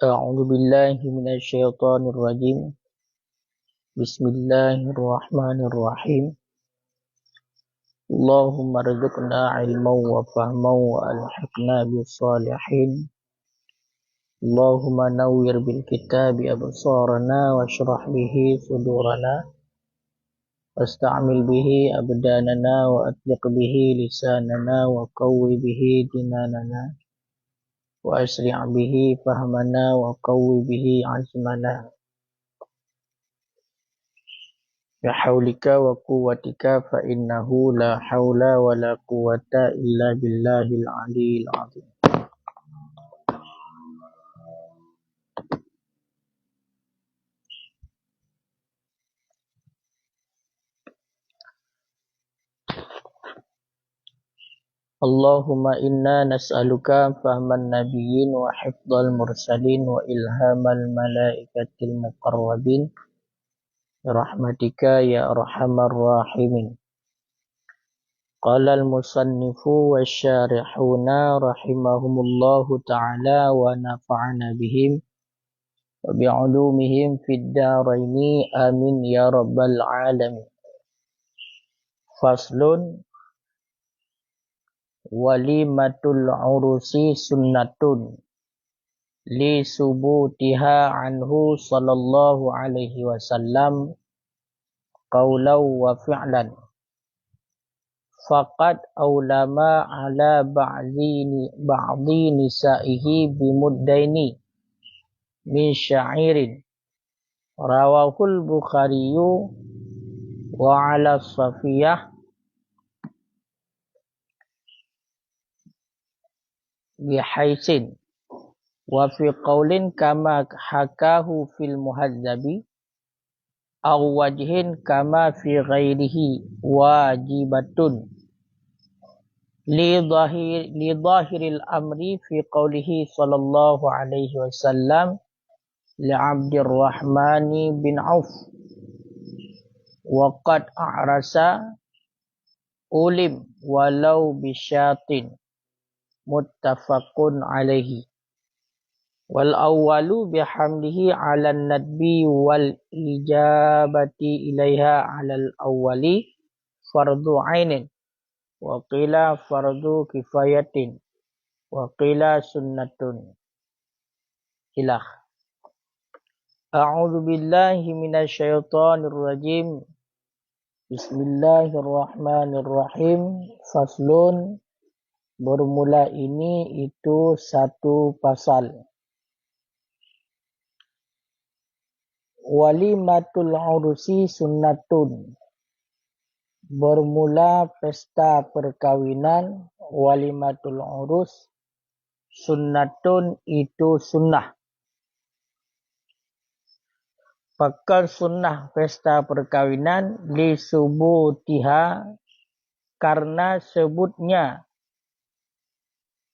أعوذ بالله من الشيطان الرجيم بسم الله الرحمن الرحيم اللهم ارزقنا علما وفهما وألحقنا بالصالحين اللهم نور بالكتاب أبصارنا واشرح به صدورنا واستعمل به أبداننا وأطلق به لساننا وقوي به جناننا وأسرع به فهمنا وقوي به عزمنا بحولك وقوتك فإنه لا حول ولا قوة إلا بالله العلي العظيم. اللهم إنا نسألك فهم النبيين وحفظ المرسلين وإلهام الملائكة المقربين برحمتك يا أرحم الراحمين. قال المصنف والشارحون رحمهم الله تعالى ونفعنا بهم وبعلومهم في الدارين آمين يا رب العالمين. فصل walimatul urusi sunnatun li subutiha anhu sallallahu alaihi wasallam qawlaw wa fi'lan faqad awlama ala ba'di nisaihi bimuddaini min sya'irin rawahul Bukhariyu wa ala Safiyah bihaisin wa fi qaulin kama hakahu fil muhadzabi aw wajhin kama fi ghairihi wajibatun li dhahiril amri fi qaulihi sallallahu alaihi wasallam li Abdurrahmani bin Auf wa qad a'rasa ulim walau bisyatin muttafaqun alaihi wal awwalu bihamdihi 'alan nadbi wal ijabati ilaiha 'alal awwali fardu 'ainin wa qila fardu kifayatin wa qila sunnatun ilah. A'udzu billahi minasyaitonir rajim. Bismillahirrahmanirrahim. Faslun, bermula ini itu satu pasal. Walimatul urusi sunnatun, bermula pesta perkawinan. Walimatul urus sunnatun, itu sunnah. Pakar sunnah pesta perkawinan li subutiha, karena sebutnya,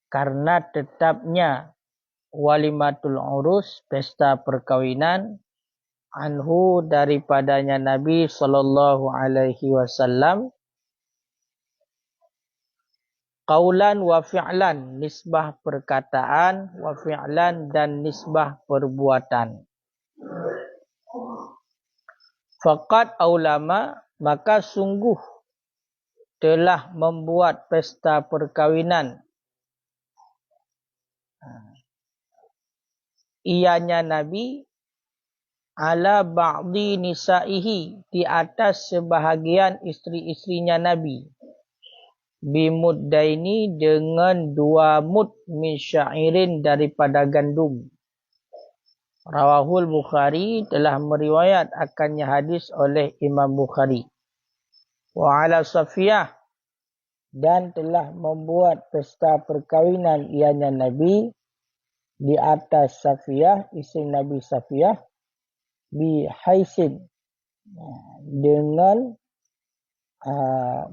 karena tetapnya walimatul urus pesta perkawinan anhu, daripadanya Nabi sallallahu alaihi wasallam, qaulan wa fi'lan, nisbah perkataan, wa fi'lan, dan nisbah perbuatan. Faqad aulama, maka sungguh telah membuat pesta perkawinan ianya Nabi ala ba'di nisaihi, di atas sebahagian isteri-isterinya Nabi, bimuddaini, dengan 2 mud min sya'irin, daripada gandum. Rawahul Bukhari, telah meriwayat akannya hadis oleh Imam Bukhari. Wa ala Safiyah, dan telah membuat pesta perkawinan ianya Nabi di atas Safiyah, isteri Nabi Safiyah, bihaisin, dengan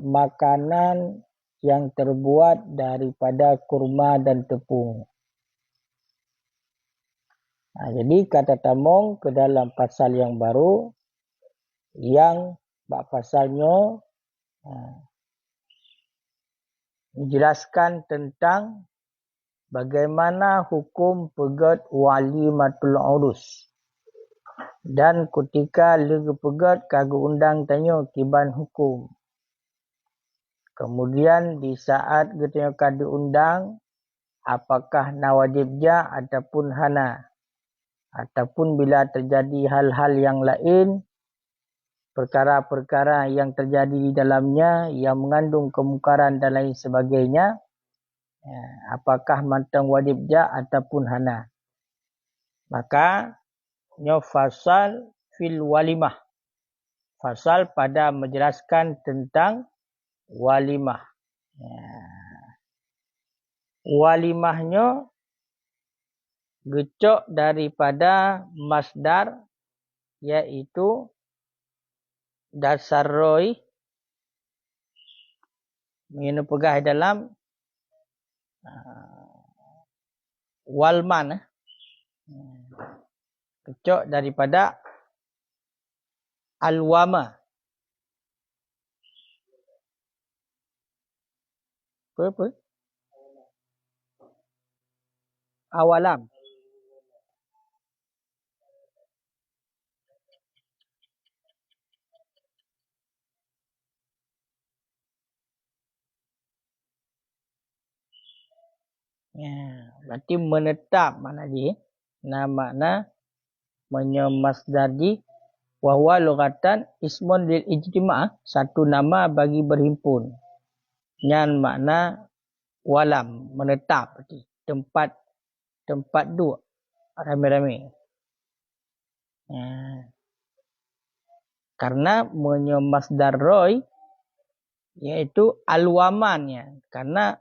makanan yang terbuat daripada kurma dan tepung. Jadi kata tamong ke dalam pasal yang baru, yang bab pasalnya menjelaskan tentang bagaimana hukum pegat walimatul urus. Dan ketika lega pegat kagu undang tanya kiban hukum. Kemudian di saat kita kadu undang, apakah nawajib ja ataupun hana. Ataupun bila terjadi hal-hal yang lain, perkara-perkara yang terjadi di dalamnya yang mengandung kemungkaran dan lain sebagainya, apakah mantang wajib ja ataupun hana. Maka fasal fil walimah. Fasal pada menjelaskan tentang walimah. Walimahnya gecok daripada masdar, iaitu dasar roy. Ini pegah dalam walman. Gecok daripada alwama. Apa? Awalam. Berarti menetap mana dia? Makna masdar wahwa lughatan ismun lil ijtima', satu nama bagi berhimpun. Yang makna walam, menetap berarti. Tempat duduk ramai-ramai. Karena masdar roy iaitu alwamannya. Karena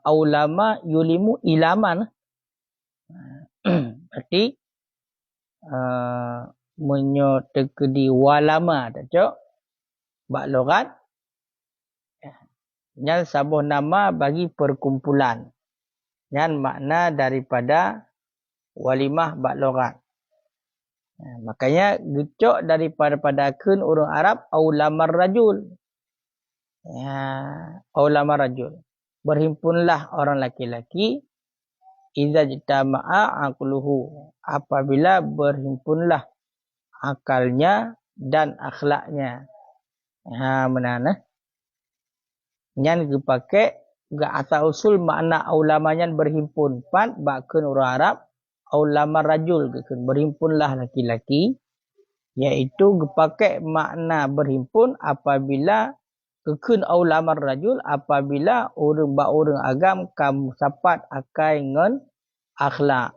aulama yulimu ilaman. Berarti tekedi walama tak cok bak logat yang sabuh nama bagi perkumpulan. Yang makna daripada walimah bak logat. Makanya gecok daripada kun orang Arab aulamar rajul. Aulamar rajul. Berhimpunlah orang laki-laki idza jitama'a aqluhu, apabila berhimpunlah akalnya dan akhlaknya. Menana. Yang dipakai gak asal usul makna aulamanya berhimpun. Pat bakun orang Arab aulamar rajul, berhimpunlah laki-laki, iaitu dipakai makna berhimpun apabila kekun aulamar rajul, apabila orang agam kamu sapat akai ngan akhlak.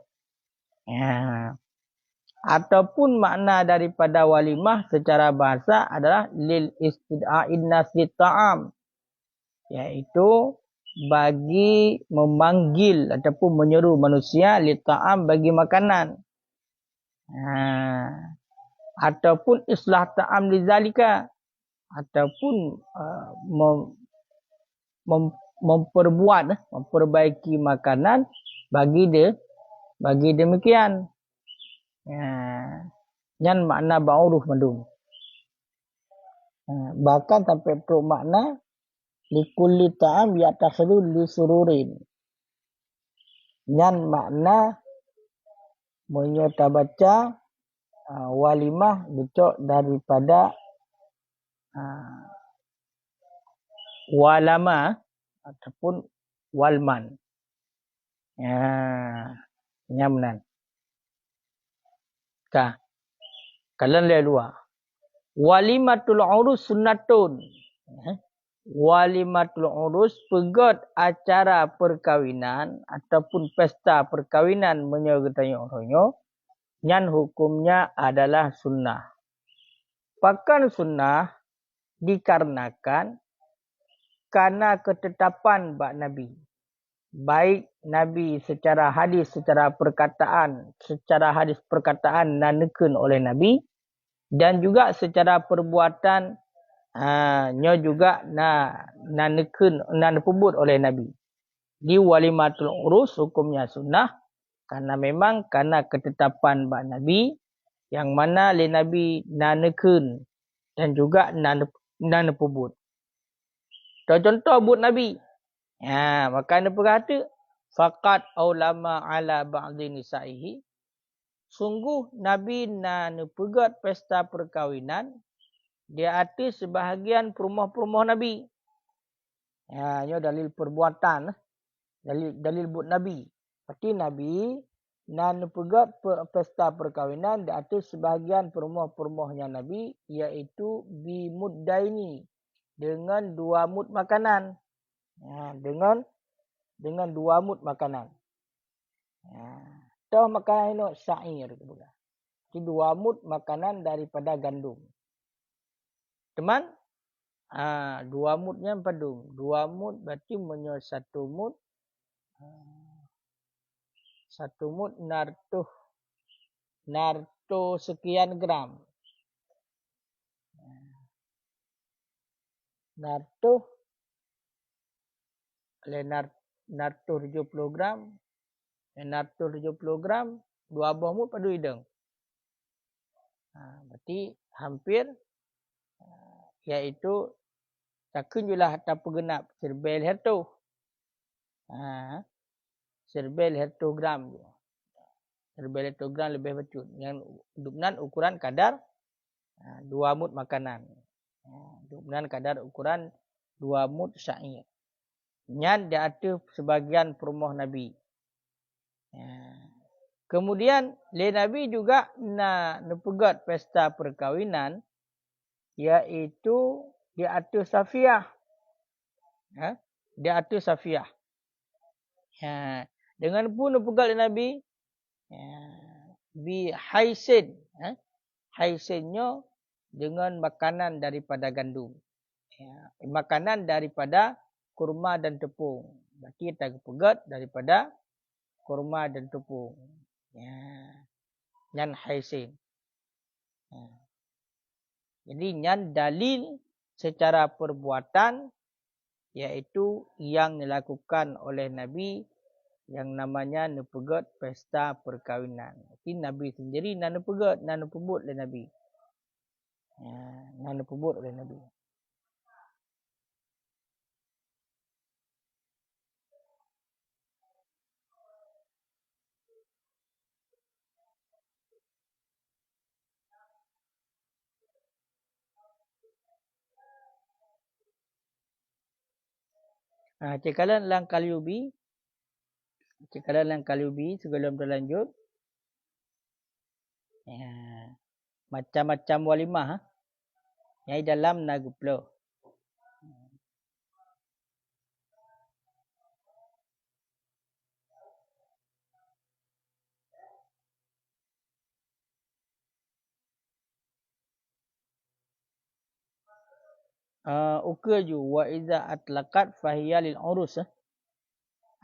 Ataupun makna daripada walimah secara bahasa adalah lil istida'in nasi ta'am, iaitu bagi memanggil ataupun menyeru manusia li ta'am, bagi makanan. Ataupun islah ta'am li zalika, ataupun memperbaiki makanan bagi demikian. Yang makna ba'uruh mandum. Bahkan sampai perlu makna likulli ta'am yatakhidhu li sururin. Yang makna menyata baca walimah becok daripada walama ataupun walman. Nyamnan. Kalian lihat luar. Walimatul urus sunnatun. Walimatul urus pegot acara perkawinan ataupun pesta perkawinan menyertai orangnya. Yang hukumnya adalah sunnah. Pakan sunnah dikarenakan karena ketetapan bak Nabi. Baik Nabi secara hadis, secara hadis perkataan naneken oleh Nabi, dan juga secara perbuatan nya juga naneken nanepubut oleh Nabi. Di walimatul urus hukumnya sunnah karena memang karena ketetapan bak Nabi yang mana le Nabi naneken dan juga nanepubut. Contoh but Nabi. Maka anda berkata faqad aulama ala ba'di nisa'ihi. Sungguh Nabi na pegat pesta perkahwinan dia atas sebahagian perumah-perumah Nabi. Ya, ini dalil perbuatan, dalil buat Nabi. Berarti Nabi nan pegat pesta perkahwinan di atas sebahagian perumah-perumahnya Nabi, iaitu bimuddaini, dengan 2 mud makanan. Ya, dengan 2 mud makanan. Ya, tahu makanan ini sa'ir. Jadi 2 mud makanan daripada gandum. Teman, 2 mudnya padung. 2 mud berarti menyo 1 mud. 1 mud narto sekian gram. Narto oleh narto 70 gram. Narto 70 gram, 2 buah mud padu hidung. Berarti hampir iaitu takun julah tak genap serbel hertu. Serbel hertu gram. Serbel hertu gram lebih becut. Yang dupnan ukuran kadar 2 mud makanan. Dupnan kadar ukuran 2 mud syair. Nyan dia ada sebagian perumah Nabi. Kemudian le Nabi juga pegat pesta perkahwinan, iaitu di atas Safiyah. Di atas Safiyah. Dengan pun pegat Nabi bi haisin. Haisinnya dengan makanan daripada gandum. Makanan daripada kurma dan tepung. Berarti kita pegat daripada kurma dan tepung. Nyan haisin. Jadi nyan dalil secara perbuatan, iaitu yang dilakukan oleh Nabi yang namanya nepegat pesta perkahwinan. Jadi Nabi sendiri nepegat, nepebut oleh Nabi. Nepebut oleh Nabi. Cekalan lang kalyubi. Cekalan lang kalyubi sebelum berlanjut. Macam-macam walimah. Yang dalam naguplo. Ukaju wa iza atlaqat fahiya lil urus.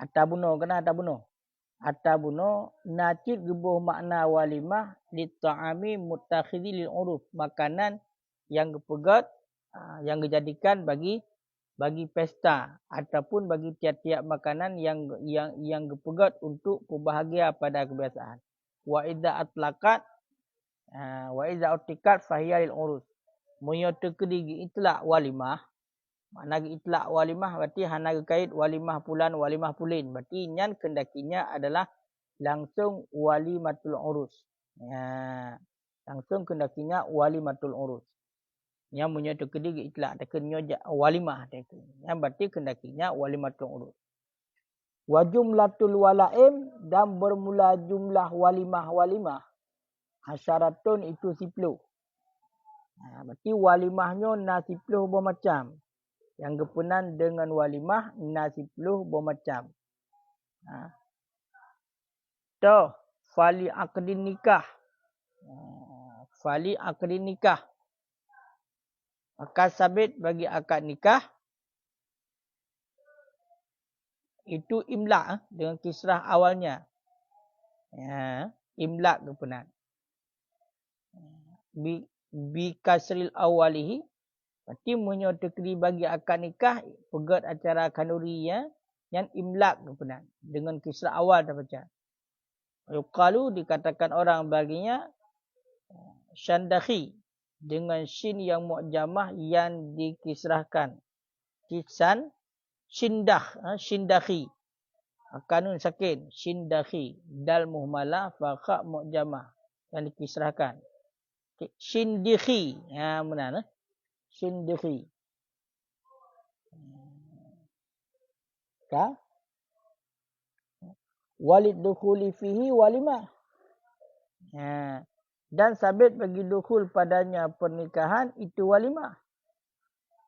Atabuno kena atabuno. Atabuno nacit gebuh makna walimah li ta'ami mutakhidhi lil uruf, makanan yang gepegat yang dijadikan bagi pesta ataupun bagi tiap-tiap makanan yang gepegat untuk berbahagia pada kebiasaan. Wa iza atlaqat wa iza utikat fahiya lil urus. Munyo tekedi itlaq walimah. Makna itlaq walimah berarti hana kait walimah pulan walimah pulin. Berarti nyan kendakinya adalah langsung walimatul urus. Langsung kendakinya walimatul urus. Yang munyo tekedi itlaq tekenyo walimah teku. Yang berarti kendakinya walimatul urus. Wa jumlatul walaim, dan bermula jumlah walimah. Hasyaratun itu 10. Berarti walimahnya na 10 bermacam. Yang gepenan dengan walimah na 10 bermacam. Toh fali akdin nikah. Fali akdin nikah. Maka sabit bagi akad nikah itu imlak dengan kisrah awalnya. Imlak gepenan. Bi kasril awalihi, berarti munyo tekri bagi akad nikah pegat acara kanuri yang imlak kepenan dengan kisah awal terbaca. Yuqalu dikatakan orang baginya syandakhi dengan shin yang mu'jamah yang dikisrahkan. Kisan shindakhi. Kanun sakin, shin dakhi, dal muhmalah, fa kha mu'jamah. Yang dikisrahkan. Shin dikhi. Ya, benar. Shin dikhi. Ka? Walid dukhuli fihi walimah. Ya. Dan sabit bagi dukhul padanya pernikahan itu walimah.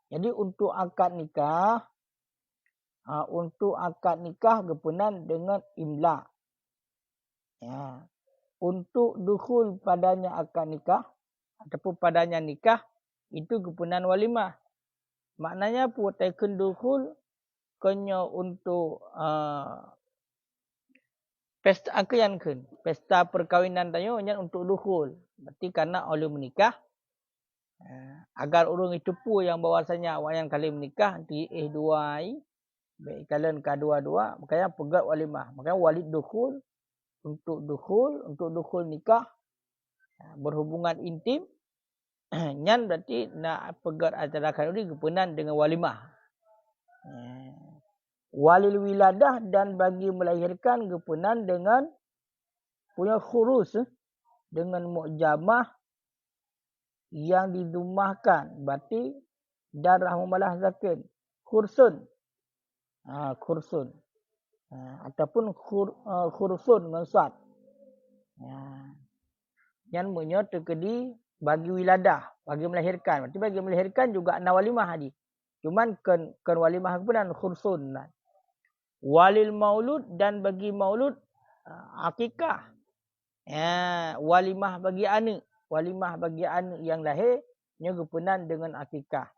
Jadi untuk akad nikah, kepunan dengan imla. Ya. Untuk dukhul padanya akad nikah ataupun padanya nikah itu kepunan walimah. Maknanya apa? Taikun dukhul kena untuk pesta angkayan kun. Pesta perkahwinan tayo nya untuk dukhul. Berarti karena oleh menikah agar orang itu pun yang bahwasanya awak yang kali menikah nanti dua ai baik kalian kedua-dua makanya pegat walimah. Makanya walid dukhul untuk dukhul nikah berhubungan intim nyan berarti nak pegat acara kanuri kepunan dengan walimah. Walil wiladah dan bagi melahirkan kepunan dengan punya khurus dengan mu'jamah yang didumahkan berarti darah mumalah zakin khursun khursun ataupun khursun mansat yang menyot terkedi bagi wiladah bagi melahirkan berarti bagi melahirkan juga ana walimah tadi cuman kan walimah kepunan khursun walil maulud dan bagi maulud akikah walimah bagi anak yang lahir nya kepunan dengan akikah.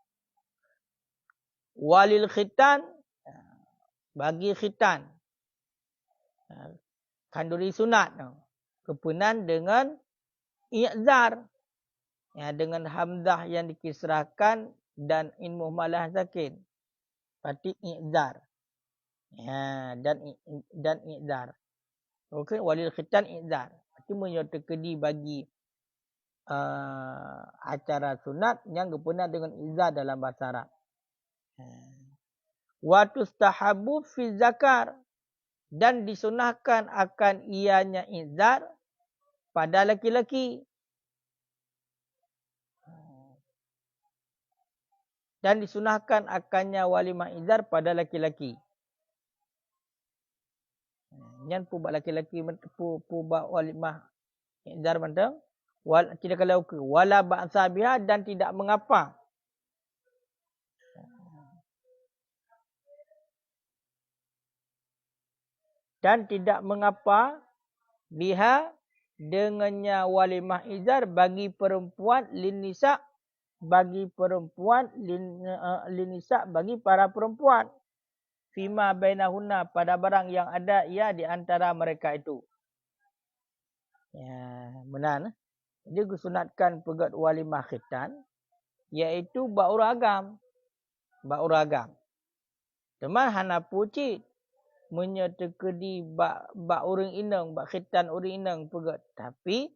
Walil khitan bagi khitan kanduri sunat kepunan dengan i'zar dengan hamzah yang dikisrahkan dan in muhmalah sakin berarti i'zar dan i'zar. Okey, walil khitan i'zar berarti menyertai bagi acara sunat yang kepunan dengan izar dalam bahasa Arab. Wa tustahabu fi zakar dan disunahkan akan ianya izar pada laki-laki. Dan disunahkan akannya walimah izar pada laki-laki. Yang pubak laki-laki pubak walimah izar mantap. Tidak kalau wala ba'sa biha dan tidak mengapa. Dan tidak mengapa biha dengannya walimah izar bagi perempuan linisa bagi perempuan linisa bagi para perempuan fima bainahunna pada barang yang ada ia di antara mereka itu. Ya, benar. Jadi disunatkan pegat walimah khitan iaitu bauragam. Teman hana pucit menyetekedi bak orang inang, bak khitan orang inang pegat. Tapi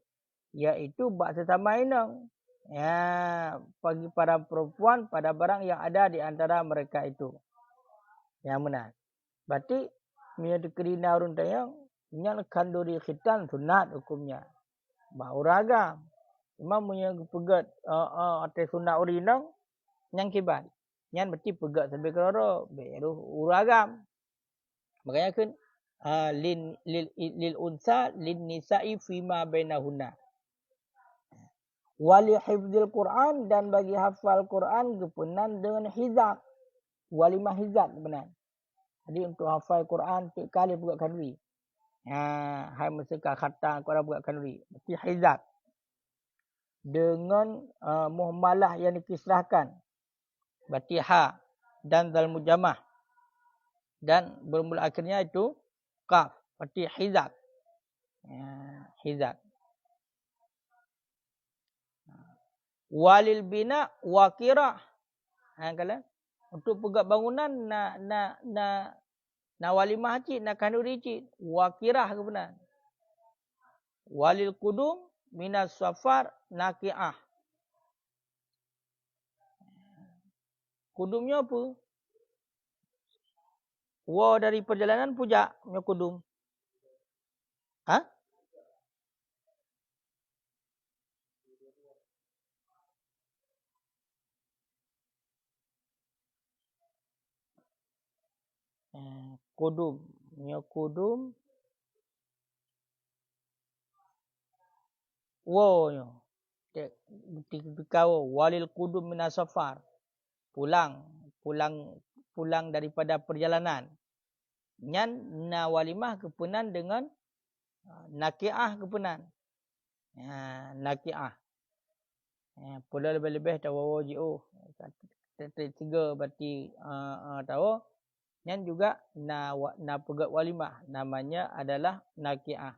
iaitu bak sesama inang. Ya, bagi para perempuan pada barang yang ada di antara mereka itu. Yang benar. Berarti menyetekedi naurun tayang nyal kanduri khitan sunat hukumnya. Bauragam. Imam punya pegat atas sunat urinang yang kibat. Yang berarti pegat sampai kerara. Baru uragam. Makanya kan lil unsa lin nisa'i fima bainahunna. Wali hifdzil Quran dan bagi hafal Quran kepunan dengan hizab. Walimah hizab benar. Jadi untuk hafal Quran tiap kali pegat kanuri. Hai meseka khatam Quran pegat kanuri. Berarti hizab. Dengan muhmalah yang dikisrahkan. Berarti ha dan dal mujamah. Dan bermula akhirnya itu qaf. Berarti hizab. Hizab. Walil bina wakirah. Kalau untuk pegat bangunan na walimah cik, na kanuri cik. Wakirah ke benar. Walil kudum minas safar naki'ah. Kudumnya apa? Wa dari perjalanan puja nyokudum. Ha? Kudum. Nyokudum. Wa nyo. Kau walil kudum minasafar. Pulang daripada perjalanan. Nyan na walimah kepunan dengan nakiah kepunan. Nakiah. Pula lebih-lebih tahu waji'u. Tiga berarti tahu. Nyan juga na pegat walimah. Namanya adalah nakiah.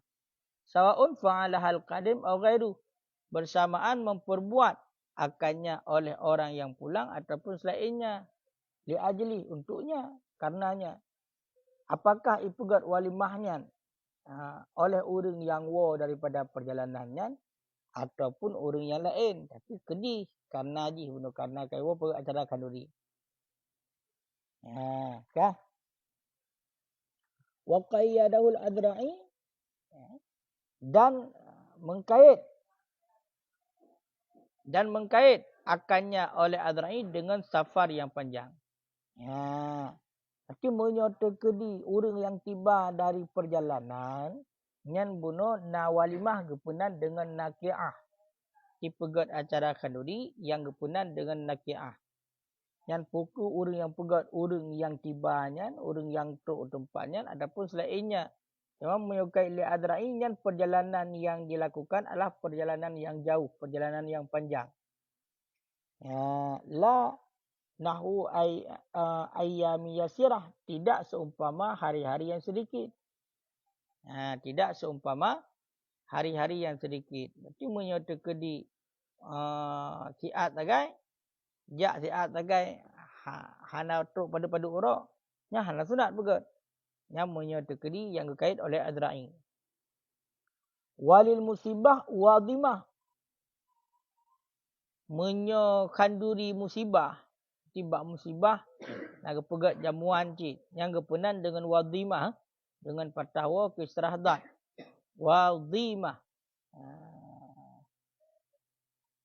Sawa'un fa'alahal qadim atau ghairu. Bersamaan memperbuat akannya oleh orang yang pulang ataupun selainnya. Li'ajli untuknya. Karenanya. Apakah ipugat walimahnya oleh orang yang daripada perjalanannya ataupun orang yang lain. Tapi kedih. Karena je. Karena kaya acara kanduri. Kah? Wa qayyadahul adra'i. Dan mengkait akannya oleh adra'i dengan safar yang panjang. Tapi menyatakan orang yang tiba dari perjalanan nyan bunuh na walimah gepunan dengan nakiah. Dipegat acara kanduri yang gepunan dengan nakiah. Nyan pukul orang yang pegat orang yang tibanya, orang yang tok tempatnya ataupun selainnya. Memang menyukai li adra'i nyan perjalanan yang dilakukan adalah perjalanan yang jauh, perjalanan yang panjang. La nahu ayyami yasirah, tidak seumpama hari-hari yang sedikit. Tidak seumpama hari-hari yang sedikit. Berarti menyatakan di siat tagai, jak siat tagai hana tok pada urok, nya hana sunat begat. Nya menyatakan di yang berkait oleh adra'i. Walil musibah wadimah, menyokanduri musibah, tiba musibah nak pegat jamuan cik yang gepunan dengan wadimah dengan patahwa kisrahdat wadimah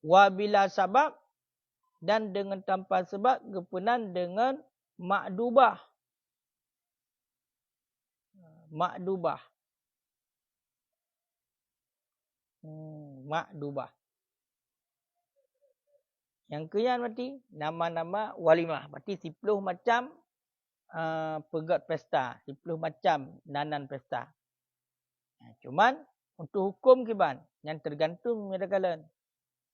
wabila sabab dan dengan tanpa sebab gepunan dengan makdubah makdubah yang keyan berarti nama-nama walimah. Berarti 10 macam pegat pesta. 10 macam nanan pesta. Cuman untuk hukum kiban. Yang tergantung menyatakan.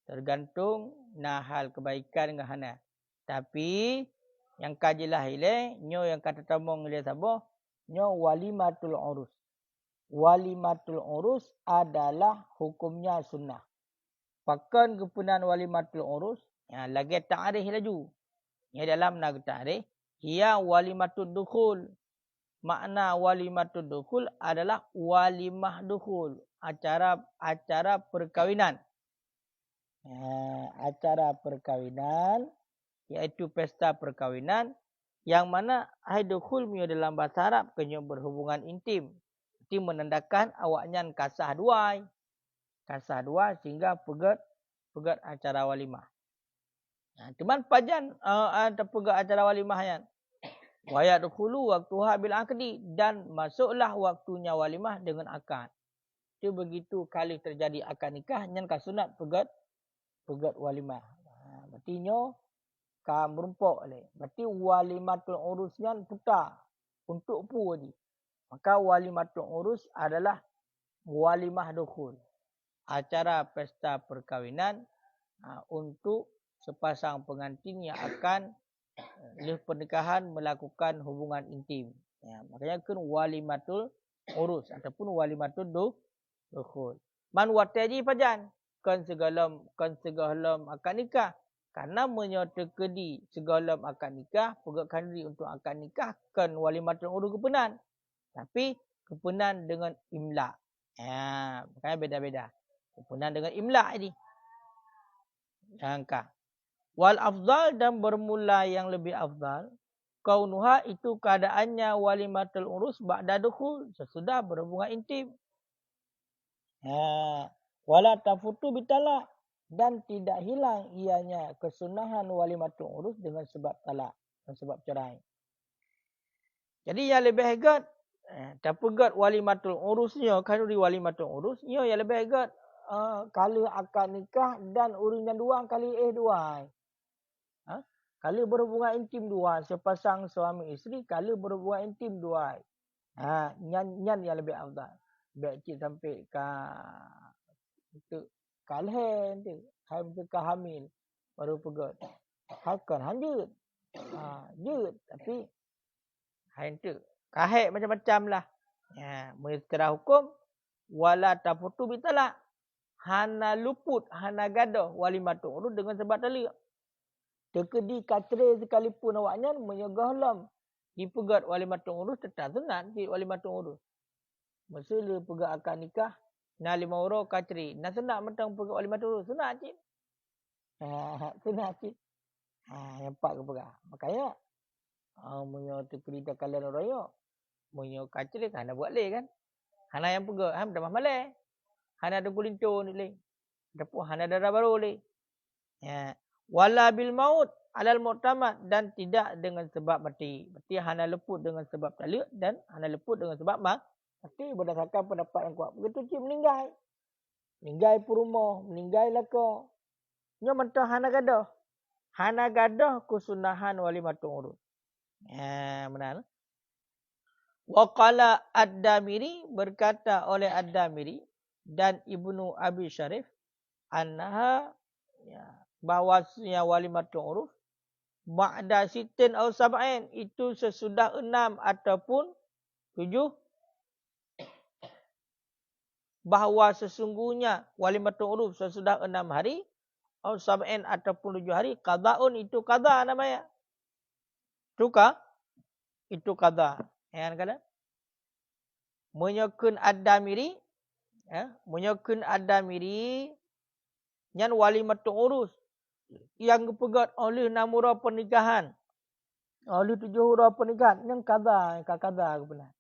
Tergantung hal kebaikan dengan hana. Tapi yang kajilah ile. Nyo yang kata tamong ile saboh. Nyo walimatul urus. Walimatul urus adalah hukumnya sunnah. Pakan kepunan walimatul urus. Lagi ta'arih laju. Yang dalam nak ta'arih. Ia walimatul dukhul. Makna walimatul dukhul adalah walimah dukhul. Acara perkawinan. Acara perkawinan. Iaitu pesta perkawinan. Yang mana dukhul punya dalam bahasa Arab. Kena berhubungan intim. Itu menandakan awaknya kasah duai. Kasah duai sehingga pegat acara walimah. Cuman pajan terpegat acara walimah yan. Wa yadkhulu waqtuha bil aqdi dan masuklah waktunya walimah dengan akad. Itu begitu kali terjadi akad nikah nyan ka sunat pegat walimah. Berarti nyo ka merumpok le. Berarti walimatul urus nyan putar untuk pu ni. Maka walimatul urus adalah walimah dukhul. Acara pesta perkawinan untuk sepasang pengantin yang akan oleh pernikahan melakukan hubungan intim. Makanya kan walimatul urus ataupun walimatul dukhul. Man wataji pajan kan segala akad nikah. Karena menyatakan di segala akad nikah, pegatkan diri untuk akad nikah kan walimatul urus kepunan. Tapi kepunan dengan imla. Makanya beda-beda. Kepunan dengan imla ini. Angka. Wal afdal dan bermula yang lebih afdal. kaunuha itu keadaannya walimatul urus ba'da dukhul sesudah berhubungan intim. Wala tafutu bitalak dan tidak hilang ianya kesunahan walimatul urus dengan sebab talak, dengan sebab cerai. Jadi yang lebih hebat tapugat walimatul urusnya kan di walimatul urusnya yang lebih hebat kali akad nikah dan urunan dua kali dua. Kali berhubungan intim dua sepasang suami isteri kali berhubungan intim dua. Nyan yang lebih afdal. Baik cik sampai ke kalhen tu, ke hamil baru pegat. Hakan hanjut. Jut tapi hain tu. Kahek macam-macam lah. Menurut hukum wala tafutu bitalak. Hana luput, hana gadah walimatul urus dengan sebab talak. Tekedi katre sekalipun awaknya menyegahlam dipegat walimatul urus tetap sunat di walimatul urus. Masa le pegat akad nikah na 5 orang katre. Na sunat mentang pegat walimatul urus sunat cik. Sunat cik. Yang empat ke pegat. Makanya munyo tekedi kalian raya. Munyo katre kan buat le kan. Hana yang pegat, ham dah malai. Hana ada kulinco ni le. Dapat hana darah baru le. Wala bil maut alal mu'tamad dan tidak dengan sebab mati. Berarti hana leput dengan sebab talak dan hana leput dengan sebab mati berdasarkan pendapat yang kuat. Begitu cik meninggal. Meninggal pun rumah, meninggal laka. Nya mentah hana gadah. Hana gadah kesunahan walimatul urus. Benar. Wa qala ad-Damiri berkata oleh ad-Damiri dan Ibnu Abi Syarif annaha bahawasanya walimatul urus ba'da sitin atau sab'in itu sesudah 6 ataupun 7 bahawa sesungguhnya walimatul urus sesudah 6 hari atau sab'in ataupun 7 hari qada'un itu qada namanya. Itu qada. Kan? Menyokun ad-Damiri menyokun ad-Damiri yang walimatul urus yang dipegat oleh 6 huruf pernikahan. Oleh 7 huruf pernikahan yang qada benar.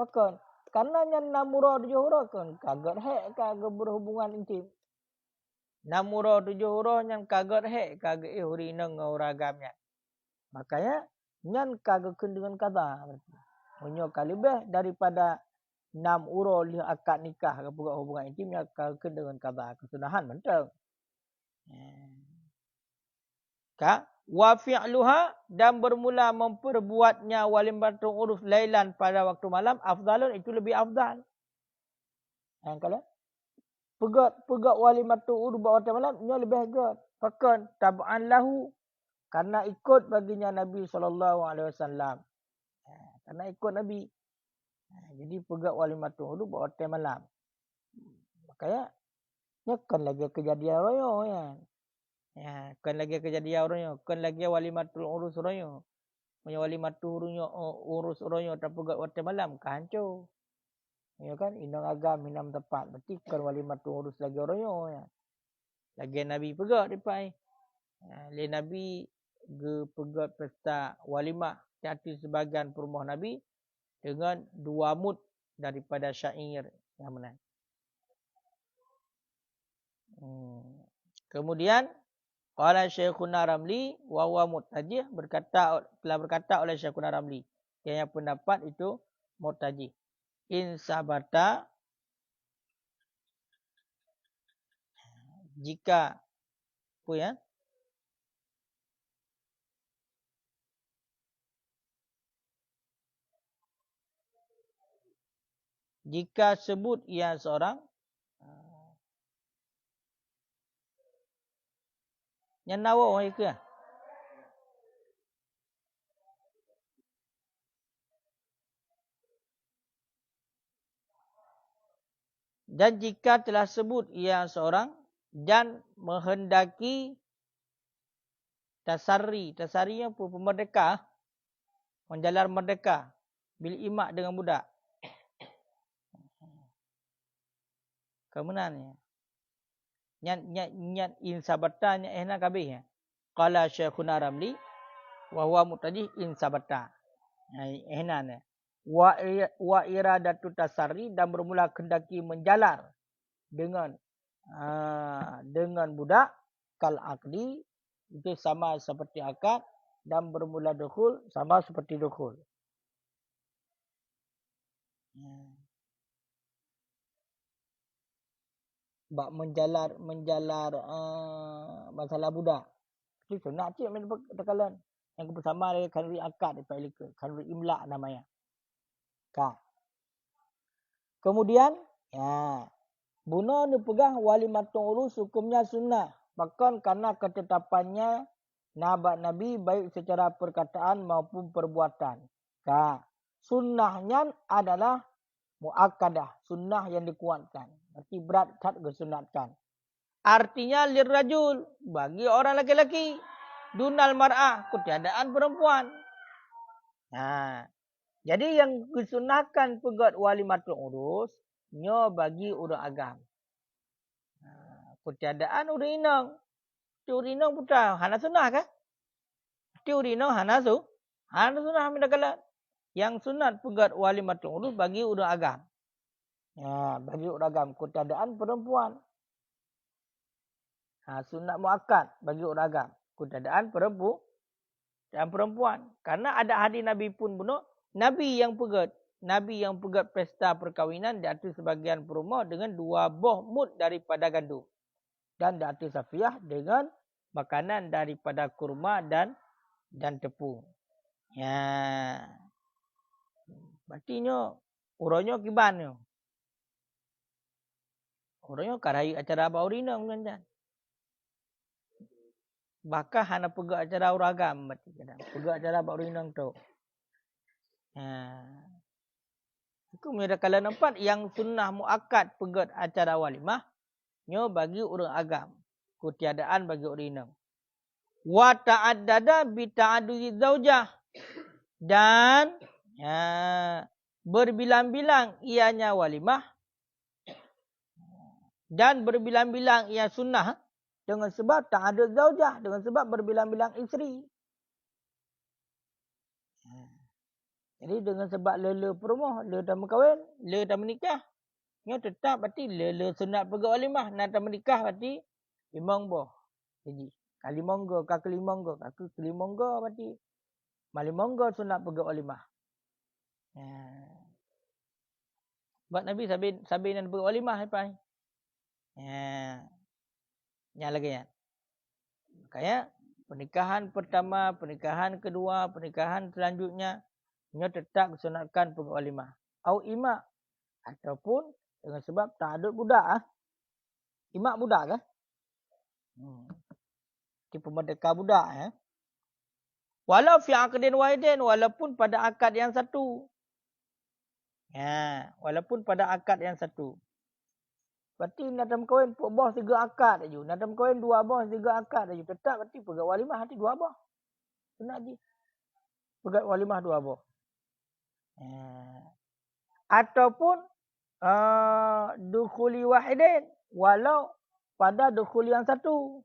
Pakon karena yang 6 huruf 7 huruf kan kagat kagak berhubungan intim. 6 huruf 7 huruf yang kagat kagak hurina ngauragamnya. Makanya yang kagak dengan qada berarti. Menyokal lebih daripada 6 huruf li akad nikah kepegat hubungan intim yang kagak dengan qada kesunahan mentang. Wa fi'luha dan bermula memperbuatnya walimatul urus lailan pada waktu malam afdalun itu lebih afdal. Kalau pegat walimatul urus pada waktu malam ini lebih hebat. Fakan tab'an lahu karena ikut baginya Nabi SAW. Karena ikut Nabi. Jadi pegat walimatul urus pada waktu malam. Makanya kan lagi kejadian raya ya. Kan lagi kejadian orangnya, kan lagi walimatul urus orangnya. Punya walimatul urus orangnya terpegat waktu malam kancur. Ya kan indang agam minam tepat. Berarti kan walimatul urus lagi orangnya ya. Lagi Nabi pegat depan. Le Nabi ge pegat pesta walimah hati sebagian perumah Nabi dengan 2 mud daripada syair yang menang. Kemudian qala Syekhuna Ramli wa huwa mutajih telah berkata oleh Syekhuna Ramli yang pendapat itu mutajih. In sabata jika apa ya? Jika sebut ia seorang yang nawa orang ke? Dan jika telah sebut ia seorang dan menghendaki tasarri yang pemerdeka, menjalar merdeka bil imak dengan budak. Kemenannya. Nyat in sabatanya ehna kabeh. Qala Syekhuna Ramli wa huwa mutajih in sabata. Ihnan. Wa iradatu tasarri, dan bermula kendaki menjalar dengan budak kal aqdi, itu sama seperti akad, dan bermula dukhul sama seperti dukhul. Bak menjalar masalah budak. Itu sunat cik main tekalan. Yang bersama dengan kanuri akad di kanuri imla namanya. Ka. Kemudian buna ni pegang walimatun urus hukumnya sunnah. Bahkan karena ketetapannya nabat Nabi baik secara perkataan maupun perbuatan. Sunnahnya adalah muakkadah, sunnah yang dikuatkan. Berarti berat kat kesunatkan. Artinya lirrajul, bagi orang laki-laki. Dunal mar'ah, ketiadaan perempuan. Jadi yang kesunahkan pegat walimatul urus, nyo bagi orang agam. Ketiadaan orang inang. Orang inang putra, hana sunnah kan? Orang inang hana sunnah mindakalan. Yang sunat pegat walimatul urus bagi orang agam. Bagi orang agam, ketiadaan perempuan. Sunat muakkad bagi orang agam, ketiadaan perempuan. Karena ada hadis Nabi pun bunuh, Nabi yang pegat pesta perkahwinan di atas sebagian perumah dengan 2 buah mud daripada gandum. Dan di atas safiah dengan makanan daripada kurma dan tepung. Berarti nyo uronyo kiban nyo. Uronyo karai acara baurina menganjan. Bahkan hana pegat acara uragam. Pegat acara baurina tu. Hukum yang kala nampak yang sunnah muakkad pegat acara walimah nyo bagi orang agam, ketiadaan bagi orang inang. Wa ta'addada bi ta'addudi zaujah, dan berbilang-bilang ianya walimah dan berbilang-bilang ia sunnah dengan sebab ta'addud zaujah, dengan sebab berbilang-bilang isteri. Jadi dengan sebab lele perumah, lele dah berkahwin, lele dah menikah, nyo tetap berarti lele sunat pegat walimah, nak dah menikah berarti 5 buah. Jadi kali monggo, kaki limonggo, kaki kelimonggo berarti mali monggo sunat pegat walimah. Buat Nabi sabin dan pegat walimah apa? Yang lagi ya. Kayak pernikahan pertama, pernikahan kedua, pernikahan selanjutnya nyo tetap disunatkan pegat walimah. Au imak, ataupun dengan sebab ta'adud budak imak budak kan? Tipu merdeka budak Walau fi aqdin wahidin, walaupun pada akad yang satu. Walaupun pada akad yang satu. Berarti nak dalam kahwin pok boh 3 akad aja. Nak dalam kahwin 2 boh 3 akad aja. Tetap berarti pegat walimah hati 2 boh. Sunat je. Pegat walimah 2 boh. Ataupun dukhuli wahidin, walau pada dukhul yang satu.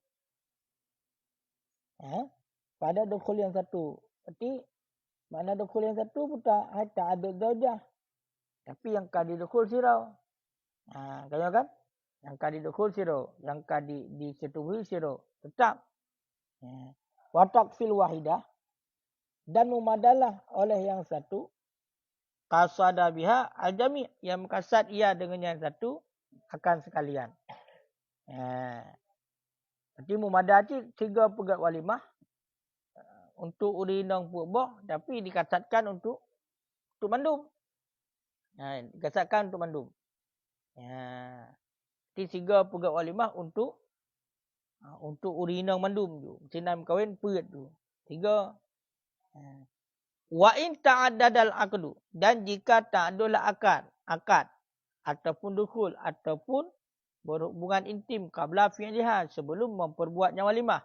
Pada dukhul yang satu. Berarti makna dukhul yang satu putar hatta ada zaujah. Tapi yang kadi dukhul sirau. Kaya kan? Yang kadi dukhul sirau, yang kadi disetubuhi sirau. Tetap. Wa taqfil wahidah, dan memadalah oleh yang satu. Qasada biha al-jami', yang makasad ia dengan yang satu akan sekalian. Berarti mumadati 3 pegat walimah untuk urinang puak, tapi dikasatkan untuk mandum. Dikasatkan untuk mandum. Berarti 3 pegat walimah untuk urinang mandum tu. Sinam kahwin pegat tu. 3. Wa in ta'addadal aqdu, dan jika ta'addudlah akad ataupun dukhul ataupun berhubungan intim qabla fi'liha, sebelum memperbuatnya walimah.